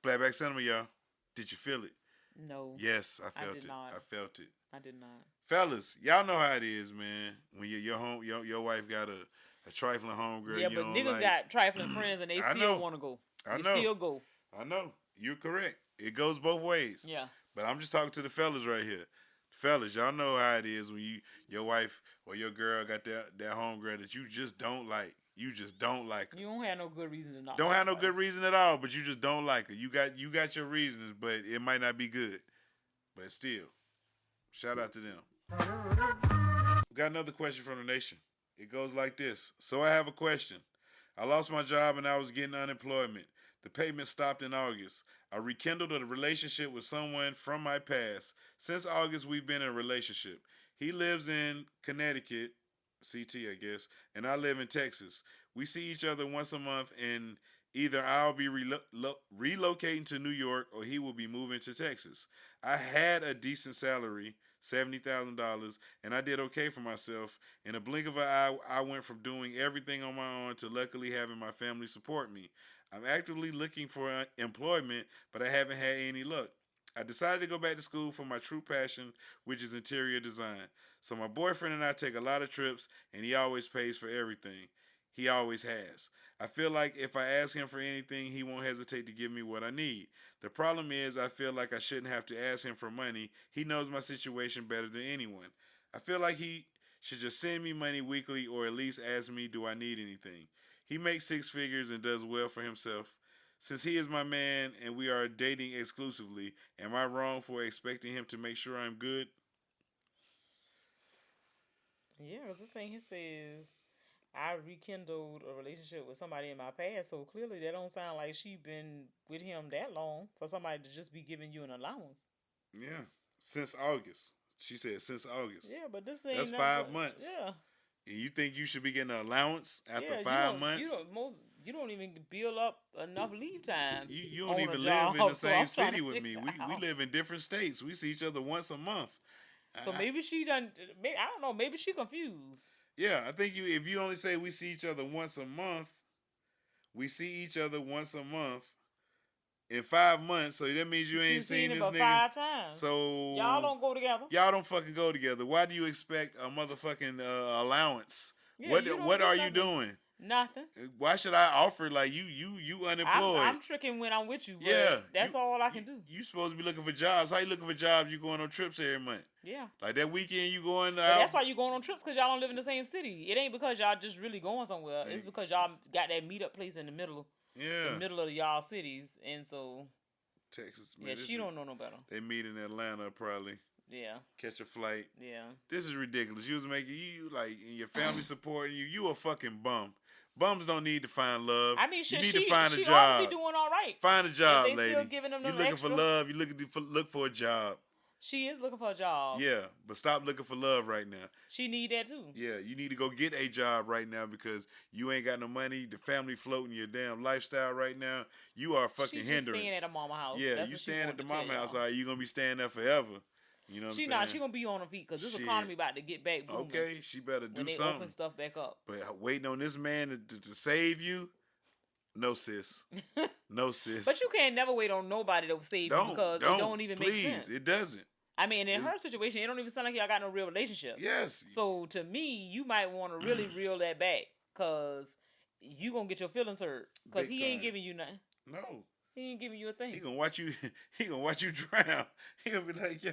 Playback cinema, y'all. Did you feel it? No. Yes, I felt it. Not. I felt it. I did not. Fellas, y'all know how it is, man. When your wife got a trifling homegirl. Yeah, but niggas got trifling friends and they still want to go. They still go. I know. You're correct. It goes both ways. Yeah. But I'm just talking to the fellas right here. Fellas, y'all know how it is when your wife or your girl got that homegirl that you just don't like. You just don't like her. You don't have no good reason to not. Don't have no good reason at all, but you just don't like her. You got your reasons, but it might not be good. But still, shout out to them. We got another question from the nation. It goes like this. So I have a question. I lost my job and I was getting unemployment. The payment stopped in August. I rekindled a relationship with someone from my past. Since August, we've been in a relationship. He lives in Connecticut, CT, I guess, and I live in Texas. We see each other once a month, and either I'll be relocating to New York or he will be moving to Texas. I had a decent salary, $70,000, and I did okay for myself. In a blink of an eye, I went from doing everything on my own to luckily having my family support me. I'm actively looking for employment, but I haven't had any luck. I decided to go back to school for my true passion, which is interior design. So my boyfriend and I take a lot of trips, and he always pays for everything. He always has. I feel like if I ask him for anything, he won't hesitate to give me what I need. The problem is I feel like I shouldn't have to ask him for money. He knows my situation better than anyone. I feel like he should just send me money weekly or at least ask me, do I need anything? He makes 6 figures and does well for himself. Since he is my man and we are dating exclusively, am I wrong for expecting him to make sure I'm good? Yeah, this thing he says, I rekindled a relationship with somebody in my past, so clearly that don't sound like she been with him that long for somebody to just be giving you an allowance. Yeah, since August. She said since August. Yeah, but this ain't that's 5 months. Yeah. And you think you should be getting an allowance after 5 months? You don't even build up enough leave time. You don't even live in the same city with me. We live in different states. We see each other once a month. So maybe she done. I don't know. Maybe she confused. Yeah, I think if you only say we see each other once a month, in 5 months. So that means you ain't seen this nigga 5 times. So y'all don't go together. Y'all don't fucking go together. Why do you expect a motherfucking allowance? Yeah, what are you doing? Nothing. Why should I offer like you unemployed? I'm tricking when I'm with you. But yeah, that's all I can do. You supposed to be looking for jobs. How you looking for jobs? You going on trips every month? Yeah. Like that weekend you going out. That's why you going on trips because y'all don't live in the same city. It ain't because y'all just really going somewhere. It's because y'all got that meetup place in the middle. Yeah. The middle of y'all cities, and so. Texas. Man, yeah, she don't know no better. They meet in Atlanta probably. Yeah. Catch a flight. Yeah. This is ridiculous. You was making you like and your family supporting you. You a fucking bum. Bums don't need to find love. I mean, you need to find a she job. ought to be doing all right. Find a job, if they lady. Still giving them you looking extra. for love. You look for a job. She is looking for a job. Yeah, but stop looking for love right now. She need that too. Yeah, you need to go get a job right now because you ain't got no money. The family floating your damn lifestyle right now. You are a fucking hindrance. She's staying at her mama house. Yeah, That's you what staying at the mama house. All right, you gonna be staying there forever. You know what I'm saying? She gonna be on her feet because this economy about to get back booming. Okay, she better do when they something. Open stuff back up. But waiting on this man to save you, no sis, no sis. But you can't never wait on nobody to save you because it don't even make sense. It doesn't. I mean, in her situation, it don't even sound like y'all got no real relationship. Yes. So to me, you might want to really reel that back because you gonna get your feelings hurt because he ain't giving you nothing. No. He ain't giving you a thing. He gonna watch you. He gonna watch you drown. He gonna be like, "Yo,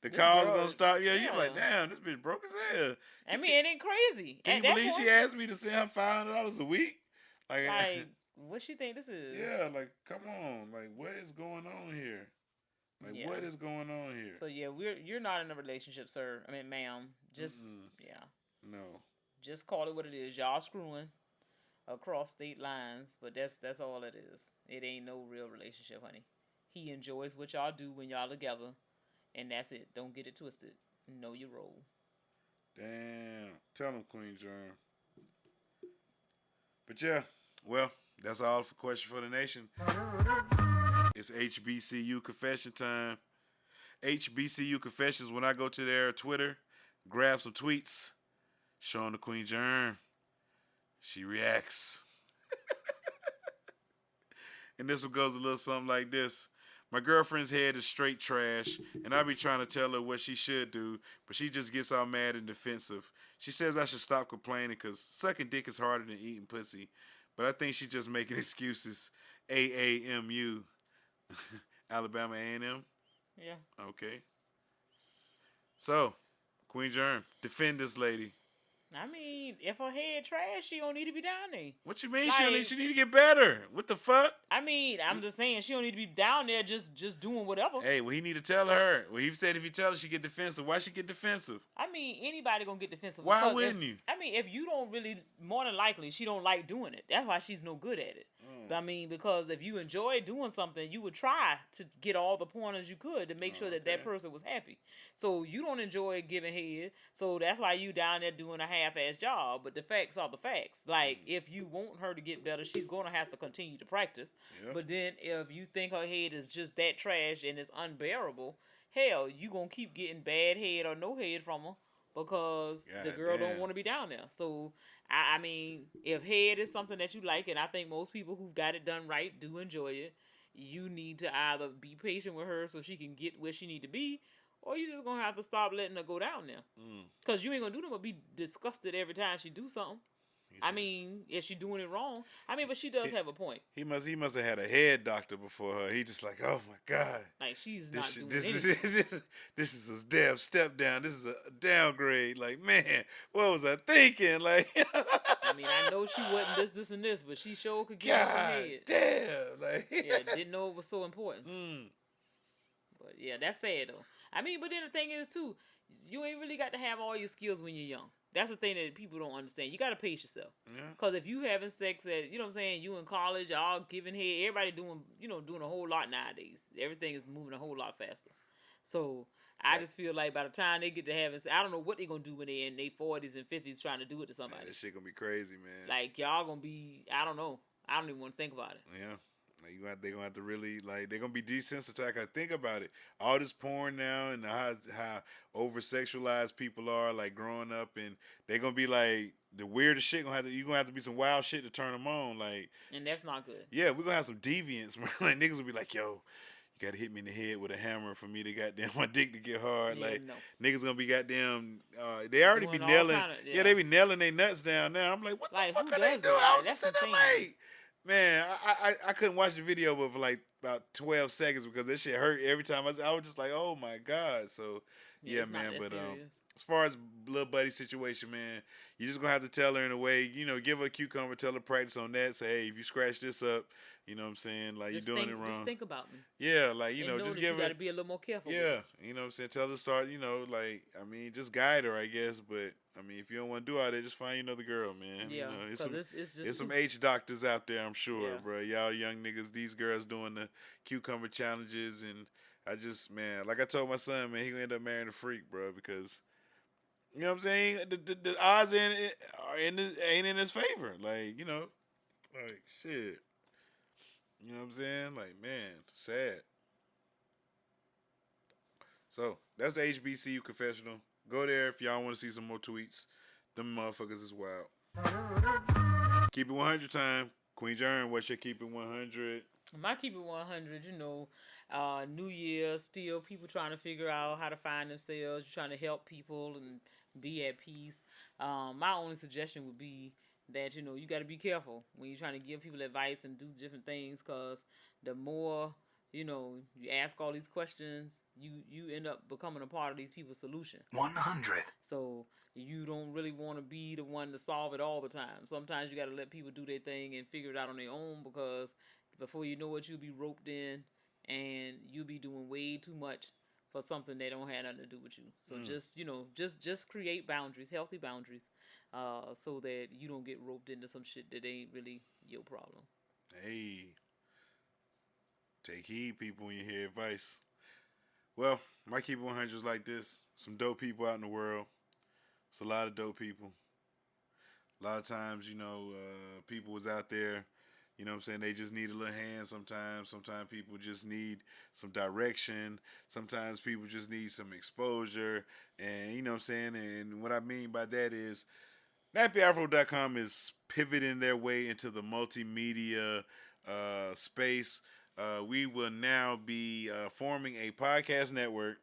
the car's gonna stop." Yeah, you're like, "Damn, this bitch broke as hell." I mean, it ain't crazy. Can you believe she asked me to send her $500 a week? Like, what she think this is? Yeah, like, come on, like, what is going on here? Like, what is going on here? So yeah, you're not in a relationship, sir. I mean, ma'am. Just no. Just call it what it is. Y'all screwing across state lines, but that's all it is. It ain't no real relationship, honey. He enjoys what y'all do when y'all together, and that's it. Don't get it twisted. Know your role. Damn. Tell him, Queen Germ. But yeah, well, that's all for Question for the Nation. It's HBCU confession time. HBCU confessions. When I go to their Twitter, grab some tweets, show them to Queen Germ. She reacts. And this one goes a little something like this. My girlfriend's head is straight trash, and I be trying to tell her what she should do, but she just gets all mad and defensive. She says I should stop complaining because sucking dick is harder than eating pussy, but I think she's just making excuses. AAMU. Alabama A&M? Yeah. Okay. So, Queen Germ, defend this lady. I mean, if her head trash, she don't need to be down there. What you mean? Like, she need to get better. What the fuck? I mean, I'm just saying she don't need to be down there just doing whatever. Hey, well, he need to tell her. Well, he said if you tell her, she get defensive. Why she get defensive? I mean, anybody gonna get defensive. Why wouldn't you? I mean, if you don't really, more than likely, she don't like doing it. That's why she's no good at it. But I mean, because if you enjoy doing something, you would try to get all the pointers you could to make sure that person was happy. So you don't enjoy giving head, so that's why you down there doing a half-ass job. But the facts are the facts. Like, if you want her to get better, she's gonna have to continue to practice. Yep. But then if you think her head is just that trash and it's unbearable, hell, you gonna keep getting bad head or no head from her because the girl don't want to be down there. So I mean, if head is something that you like, and I think most people who've got it done right do enjoy it, you need to either be patient with her so she can get where she need to be, or you just gonna have to stop letting her go down there. Because you ain't gonna do nothing but be disgusted every time she do something. I mean, is she doing it wrong? I mean, but she does have a point. He must have had a head doctor before her. He just like, oh my God. Like, she's not doing anything. This is a damn step down. This is a downgrade. Like, man, what was I thinking? Like, I mean, I know she wasn't this, and this, but she sure could get some head. Damn. Like, yeah, didn't know it was so important. But yeah, that's sad though. I mean, but then the thing is too, you ain't really got to have all your skills when you're young. That's the thing that people don't understand. You got to pace yourself. Because if you having sex at, you know what I'm saying, you in college, all giving head, everybody doing a whole lot nowadays. Everything is moving a whole lot faster. So I just feel like by the time they get to having, I don't know what they're going to do when they're in their 40s and 50s trying to do it to somebody. Man, that shit going to be crazy, man. Like, y'all going to be, I don't know. I don't even want to think about it. Yeah. Like, they're going to have to really, like, they're going to be desensitized. I think about it. All this porn now and how over-sexualized people are, like, growing up. And they're going to be, like, the weirdest shit. You're going to have to be some wild shit to turn them on. Like, and that's not good. Yeah, we're going to have some deviants. Like, niggas will be like, yo, you got to hit me in the head with a hammer for me to goddamn my dick to get hard. Yeah, like, niggas going to be goddamn, they already be nailing. They be nailing their nuts down now. I'm like, what the fuck are they doing? I was just sitting there like... Man, I couldn't watch the video but for like about 12 seconds because that shit hurt every time. I was just like, oh my God. So yeah, man. But as far as little buddy situation, man, you're just gonna have to tell her in a way, give her a cucumber, tell her practice on that. Say, hey, if you scratch this up, you know what I'm saying, like you're doing it wrong. Just think about me. Yeah, like and know just that give you her. Got to be a little more careful. Yeah, you know what I'm saying. Tell her to start. Just guide her, I guess. But if you don't want to do all that, just find another girl, man. Yeah, it's just some H doctors out there, I'm sure, yeah. bro. Y'all young niggas, these girls doing the cucumber challenges, and I just, man, like I told my son, man, he gonna end up marrying a freak, bro, because. You know what I'm saying? The odds ain't in his favor. Like, shit. You know what I'm saying? Like, man, sad. So, that's the HBCU confessional. Go there if y'all want to see some more tweets. Them motherfuckers is wild. Keep it 100 time. Queen Jern, what's your keep it 100? My keep it 100, New Year, still people trying to figure out how to find themselves. You're trying to help people and be at peace. My only suggestion would be that, you got to be careful when you're trying to give people advice and do different things, because the more, you ask all these questions, you end up becoming a part of these people's solution. 100. So you don't really want to be the one to solve it all the time. Sometimes you got to let people do their thing and figure it out on their own, because before you know it, you'll be roped in and you'll be doing way too much for something that don't have nothing to do with you. So just create boundaries, healthy boundaries, so that you don't get roped into some shit that ain't really your problem. Hey, take heed, people, when you hear advice. Well, my keep it 100 is like this. Some dope people out in the world. It's a lot of dope people. A lot of times, people was out there. You know what I'm saying? They just need a little hand sometimes. Sometimes people just need some direction. Sometimes people just need some exposure. And you know what I'm saying? And what I mean by that is nappyafro.com is pivoting their way into the multimedia space. We will now be forming a podcast network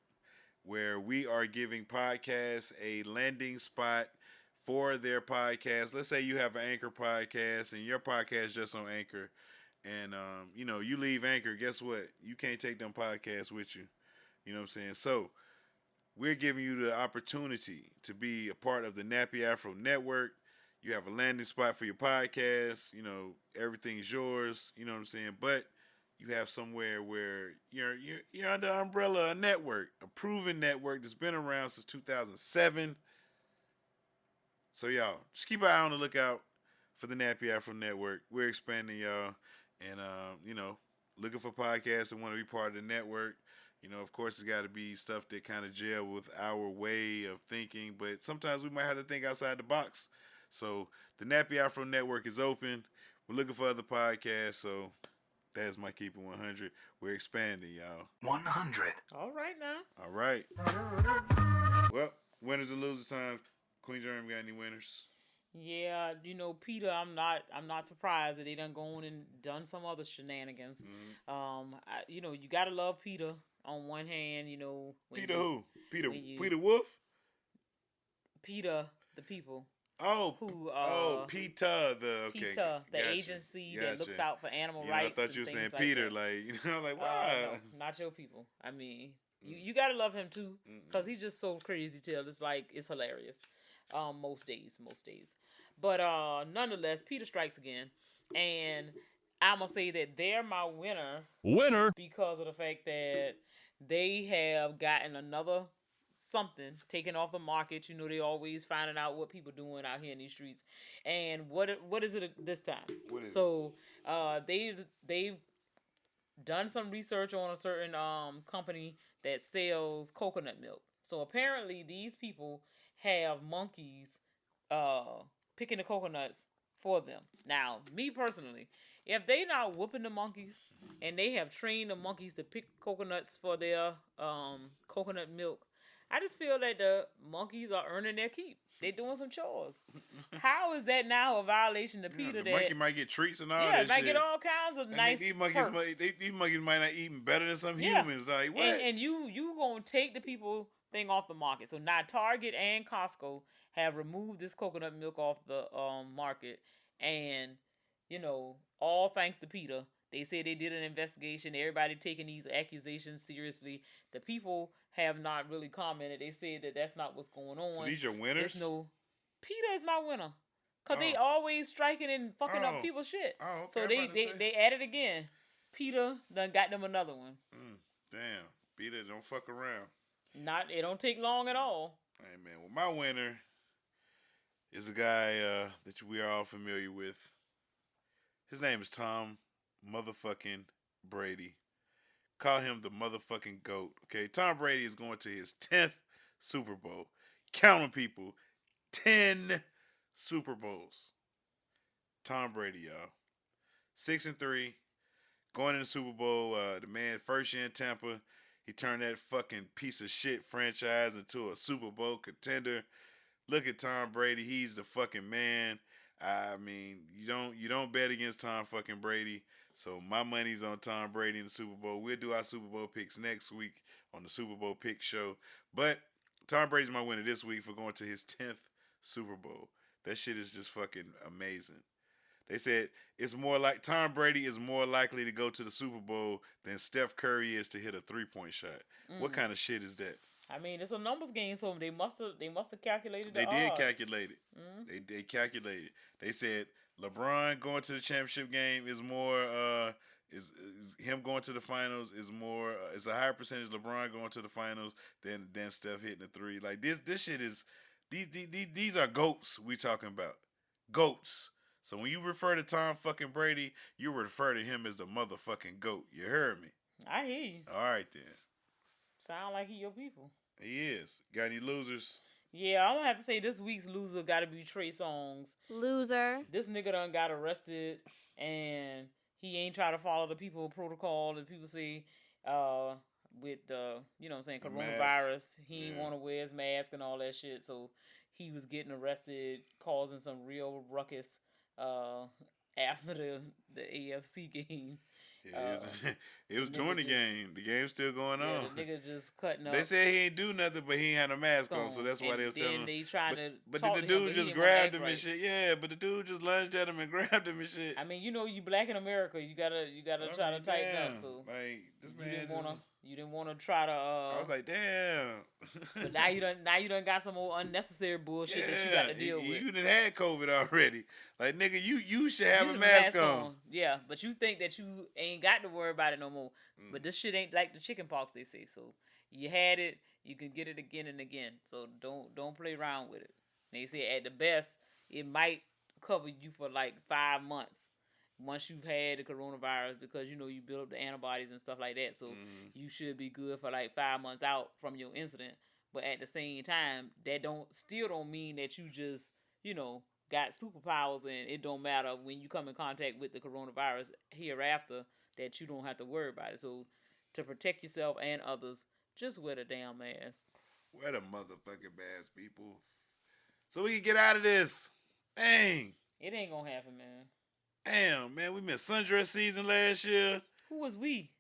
where we are giving podcasts a landing spot for their podcast. Let's say you have an Anchor podcast and your podcast just on Anchor, and you leave Anchor, guess what? You can't take them podcasts with you. You know what I'm saying? So we're giving you the opportunity to be a part of the Nappy Afro Network. You have a landing spot for your podcast. Everything's yours. You know what I'm saying? But you have somewhere where you're under the umbrella of a network, a proven network that's been around since 2007. So, y'all, just keep an eye on the lookout for the Nappy Afro Network. We're expanding, y'all, and, looking for podcasts that want to be part of the network. Of course, it's got to be stuff that kind of gel with our way of thinking, but sometimes we might have to think outside the box. So, the Nappy Afro Network is open. We're looking for other podcasts, so that's my Keep It 100. We're expanding, y'all. 100. All right, now. All right. Well, winners and losers time. Queen Jeremy, got any winners? Yeah, Peter, I'm not surprised that they done gone and done some other shenanigans. Mm-hmm. You gotta love Peter on one hand, Peter who? Peter Wolf? Peter the people. Oh, PETA, the PETA, the agency that looks out for animal rights. I thought you were saying Peter, like wow. No, not your people. I mean, you gotta love him too, because he's just so crazy till it's hilarious. Most days. But nonetheless, Peter strikes again. And I'm going to say that they're my winner. Because of the fact that they have gotten another something taken off the market. They always finding out what people doing out here in these streets. And what is it this time? They've done some research on a certain company that sells coconut milk. So apparently these people have monkeys picking the coconuts for them. Now, me personally, if they not whooping the monkeys and they have trained the monkeys to pick coconuts for their coconut milk, I just feel that the monkeys are earning their keep. They're doing some chores. How is that now a violation to Peter? The monkey might get treats and all that shit. Yeah, might get all kinds of nice these monkeys might not eat better than some humans. Like, what? And you going to take the people thing off the market. So now Target and Costco have removed this coconut milk off the market. And, all thanks to Peter. They said they did an investigation. Everybody taking these accusations seriously. The people have not really commented. They said that that's not what's going on. So these are winners? Peter is my winner. Because they always striking and fucking up people's shit. Oh, okay. So they added again. Peter done got them another one. Damn. Peter don't fuck around. It don't take long at all. Hey, man. Well, my winner is a guy that we are all familiar with. His name is Tom motherfucking Brady. Call him the motherfucking GOAT. Okay, Tom Brady is going to his 10th Super Bowl. Counting people. 10 Super Bowls. Tom Brady, y'all. 6-3. Going in the Super Bowl. The man first year in Tampa. He turned that fucking piece of shit franchise into a Super Bowl contender. Look at Tom Brady. He's the fucking man. I mean, you don't bet against Tom fucking Brady. So my money's on Tom Brady in the Super Bowl. We'll do our Super Bowl picks next week on the Super Bowl pick show. But Tom Brady's my winner this week for going to his 10th Super Bowl. That shit is just fucking amazing. They said it's more like Tom Brady is more likely to go to the Super Bowl than Steph Curry is to hit a 3-point shot. What kind of shit is that? I mean, it's a numbers game, so they must have calculated the They did odds. calculate it. They calculated. They said LeBron going to the championship game is more is him going to the finals is more it's a higher percentage LeBron going to the finals than Steph hitting the three. Like this shit is these are GOATs we talking about. GOATs. So when you refer to Tom fucking Brady, you refer to him as the motherfucking GOAT. You heard me. I hear you. All right then. Sound like he your people. He is. Got any losers? Yeah, I'm gonna have to say this week's loser gotta be Trey Songz. Loser. This nigga done got arrested and he ain't try to follow the people protocol that people say with you know what I'm saying, coronavirus. He ain't wanna wear his mask and all that shit. So he was getting arrested, causing some real ruckus after the AFC game. Yeah, it was during the game. The game's still going on. The nigga just cutting up. They said he ain't do nothing, but he ain't had a mask on, so that's why they was telling him. They trying to but talk the to dude him, just grabbed him and shit. Yeah, but the dude just lunged at him and grabbed him and shit. I mean, you know, you black in America, you gotta try to tighten up. So like this man you didn't wanna try to. I was like, damn. But now you done got some more unnecessary bullshit that you got to deal with. You done had COVID already. Like nigga, you should have a mask on. Yeah, but you think that you ain't got to worry about it no more. But this shit ain't like the chicken pox they say. So you had it, you can get it again and again. So don't play around with it. They say at the best it might cover you for like 5 months once you've had the coronavirus, because you know you build up the antibodies and stuff like that. So you should be good for like 5 months out from your incident. But at the same time, that still don't mean that you just, you know, got superpowers and it don't matter when you come in contact with the coronavirus hereafter that you don't have to worry about it. So to protect yourself and others, just wear the damn mask. Wear the motherfucking mask, people. So we can get out of this. Dang. It ain't gonna happen, man. Damn, man. We missed sundress season last year. Who was we?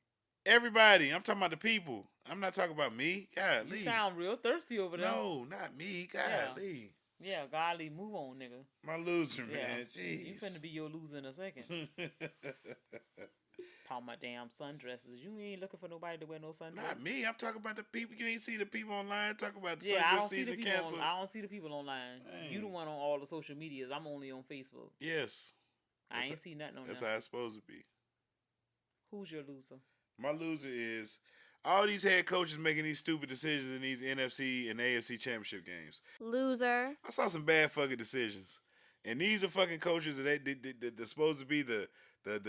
Everybody. I'm talking about the people. I'm not talking about me. God, you sound real thirsty over there. No, not me. God, Yeah, golly, move on, nigga. My loser, man. Jeez. You finna be your loser in a second. Talking about damn sundresses. You ain't looking for nobody to wear no sundresses. Not me. I'm talking about the people. You ain't see the people online talking about the sundress season canceled. I don't see the people online. Dang. You the one on all the social medias. I'm only on Facebook. Yes. I ain't see nothing on That's there. how it's supposed to be. Who's your loser? My loser is all these head coaches making these stupid decisions in these NFC and AFC championship games. Loser. I saw some bad fucking decisions. And these are fucking coaches that they're supposed to be the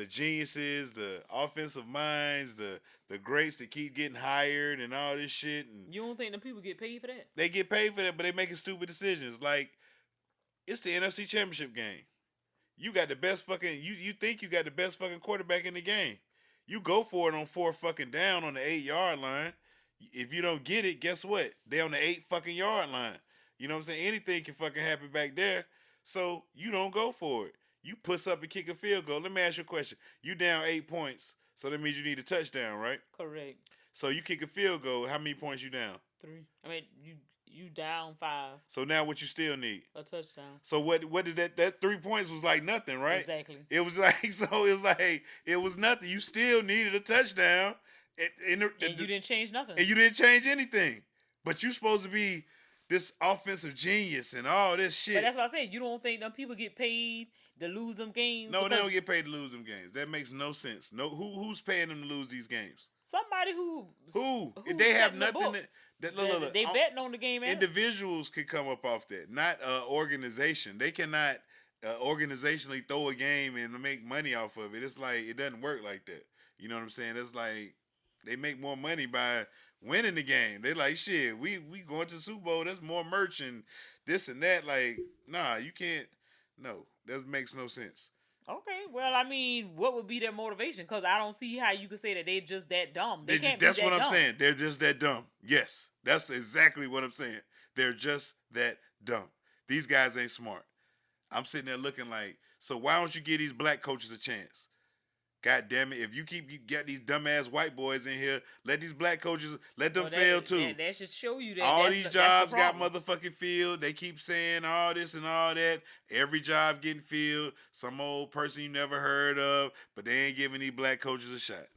geniuses, the offensive minds, the greats that keep getting hired and all this shit. And you don't think the people get paid for that? They get paid for that, but they making stupid decisions. Like, it's the NFC championship game. You got the best fucking, you think you got the best fucking quarterback in the game. You go for it on 4 fucking down on the 8-yard line. If you don't get it, guess what? They on the 8 fucking yard line. You know what I'm saying? Anything can fucking happen back there. So you don't go for it. You puss up and kick a field goal. Let me ask you a question. You down 8 points, so that means you need a touchdown, right? Correct. So you kick a field goal. How many points you down? 3. I mean, You down 5. So now what you still need? A touchdown. So what did that 3 points was like nothing, right? Exactly. It was like it was nothing. You still needed a touchdown. And you didn't change nothing. And you didn't change anything. But you supposed to be this offensive genius and all this shit. But that's what I said. You don't think them people get paid to lose them games? No, they don't get paid to lose them games. That makes no sense. No, who's paying them to lose these games? Somebody who they have nothing. Look, they betting on the game. Individuals could come up off that, not organization. They cannot organizationally throw a game and make money off of it. It's like it doesn't work like that. You know what I'm saying? It's like they make more money by winning the game. They like, shit, we going to the Super Bowl. There's more merch and this and that. Like, nah, you can't. No, that makes no sense. Okay, well, I mean, what would be their motivation? Because I don't see how you could say that they're just that dumb. That's what I'm saying. They're just that dumb. Yes, that's exactly what I'm saying. They're just that dumb. These guys ain't smart. I'm sitting there looking like, so why don't you give these black coaches a chance? God damn it. If you got these dumbass white boys in here, let these black coaches, let them fail too. That should show you that all these jobs got motherfucking filled. They keep saying all this and all that. Every job getting filled. Some old person you never heard of, but they ain't giving these black coaches a shot.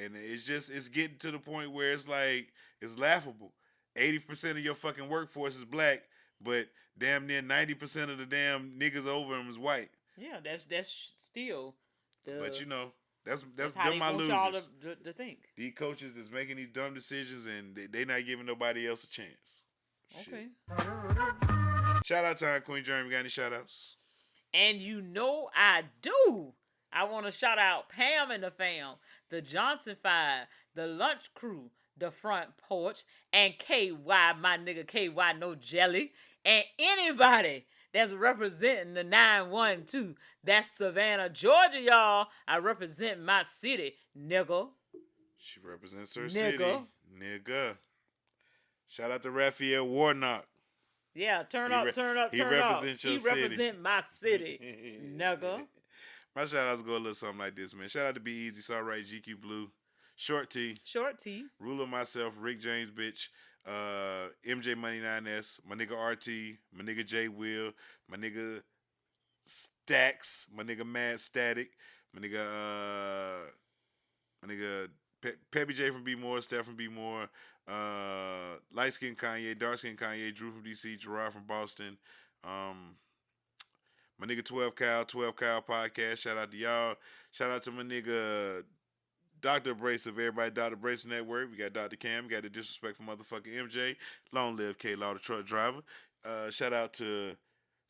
And it's getting to the point where it's like, it's laughable. 80% of your fucking workforce is black, but damn near 90% of the damn niggas over them is white. Yeah, that's still. But you know, that's how them my losers. Y'all to think. These coaches is making these dumb decisions and they not giving nobody else a chance. Okay. Shit. Shout out to Queen Jeremy. Got any shout outs? And you know I do. I want to shout out Pam and the fam, the Johnson 5, the Lunch Crew, the Front Porch, and KY, my nigga KY No Jelly, and anybody that's representing the 912. That's Savannah, Georgia, y'all. I represent my city, nigga. She represents her city. Nigga. Shout out to Raphael Warnock. Yeah, turn up. He represents your city. He represent my city, nigga. My shout outs go a little something like this, man. Shout out to Be Easy, It's Alright, GQ Blue, Short T, Ruler Myself, Rick James Bitch, MJ Money 9S, my nigga RT, my nigga J Will, my nigga Stacks, my nigga Mad Static, my nigga Peppy J from B More, Steph from B More, Light Skin Kanye, Dark Skin Kanye, Drew from DC, Gerard from Boston, my nigga 12 Cal Podcast. Shout out to y'all. Shout out to my nigga Dr. Abrasive, everybody Dr. Abrasive Network. We got Dr. Cam. We got the disrespectful motherfucking MJ. Long live K Law, the truck driver. Shout out to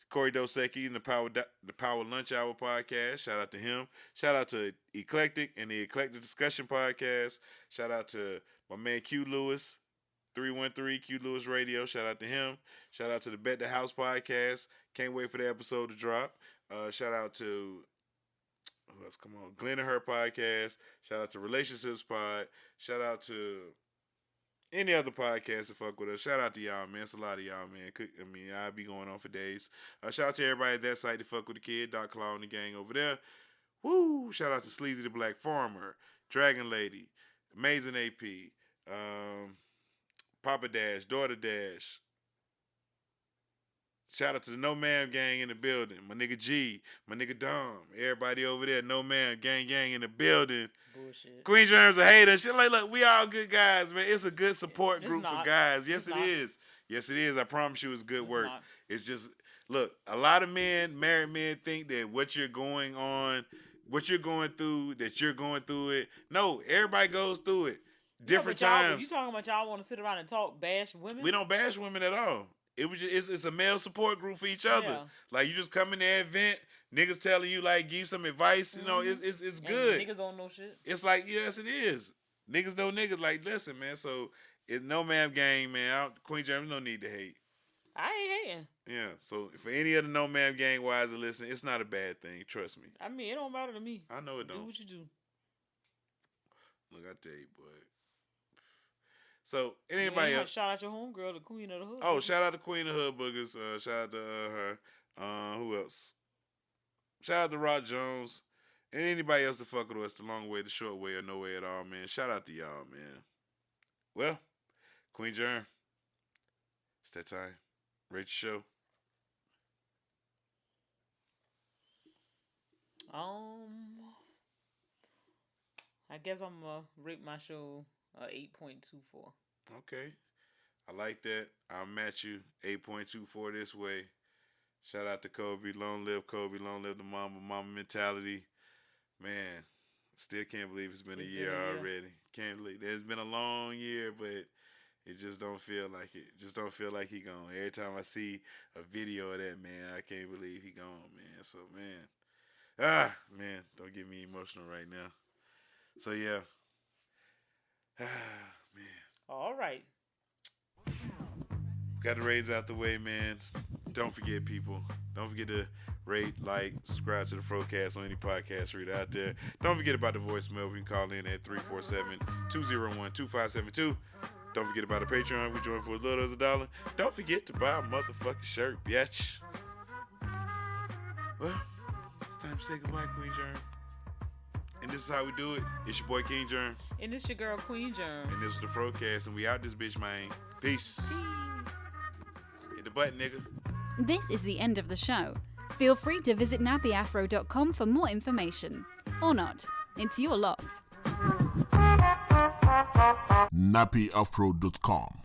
Corey Dosecki and the Power Lunch Hour Podcast. Shout out to him. Shout out to Eclectic and the Eclectic Discussion Podcast. Shout out to my man Q Lewis, 313 Q Lewis Radio. Shout out to him. Shout out to the Bet the House Podcast. Can't wait for the episode to drop. Shout out to who else? Come on, Glenn and Her Podcast. Shout out to Relationships Pod. Shout out to any other podcast that fuck with us. Shout out to y'all, man. It's a lot of y'all, man. I mean, I'll be going on for days. Shout out to everybody at that site that fuck with the kid. Doc Claw and the gang over there. Woo! Shout out to Sleazy the Black Farmer, Dragon Lady, Amazing AP, Papa Dash, Daughter Dash. Shout out to the No Man Gang in the building. My nigga G, my nigga Dom, everybody over there. No Man Gang in the building. Bullshit. Queen Germ's a hater. Shit, like, look, we all good guys, man. It's a good support group for guys. Yes, it is. Yes, it is. I promise you, it's good work. It's just, look, a lot of men, married men, think that what you're going through, that you're going through it. No, everybody goes through it. Different times. You talking about y'all want to sit around and bash women? We don't bash women at all. It was just, it's a male support group for each other. Yeah. Like, you just come in there, event, niggas telling you, like, give some advice. You know, it's good. Niggas don't know shit. It's like, yes, it is. Niggas know niggas. Like, listen, man. So it's No Man Gang, man. Queen James, no need to hate. I ain't hating. Yeah. So for any of the No Man Gang wise to listen, it's not a bad thing. Trust me. I mean, it don't matter to me. I know it don't. Do what you do. Look, I tell you, boy. So, anybody else? Shout out your homegirl, the Queen of the Hood. Oh, shout out to Queen of the Hood Boogers. Shout out to her. Who else? Shout out to Rod Jones. And anybody else that fuck with us the long way, the short way, or no way at all, man. Shout out to y'all, man. Well, Queen Germ, It's that time. Rate the show. I guess I'm gonna rate my show 8.24. Okay. I like that. I'll match you 8.24 this way. Shout out to Kobe. Long live Kobe. Long live the mama mentality. Man, still can't believe it's been a year already. Can't believe it's been a long year, but it just don't feel like it. Just don't feel like he gone. Every time I see a video of that, man, I can't believe he gone, man. So, man, don't get me emotional right now. So, yeah. Man. All right. Got the raise out the way, man. Don't forget, people. Don't forget to rate, like, subscribe to the FROCAST on any podcast reader out there. Don't forget about the voicemail. We can call in at 347-201-2572. Don't forget about the Patreon. We join for as little as $1. Don't forget to buy a motherfucking shirt, bitch. Well, it's time to say goodbye, Queen Germ. And this is how we do it. It's your boy, King Germ. And it's your girl, Queen Germ. And this is the FROCAST, and we out this bitch, man. Peace. Hit the button, nigga. This is the end of the show. Feel free to visit nappyafro.com for more information. Or not. It's your loss. nappyafro.com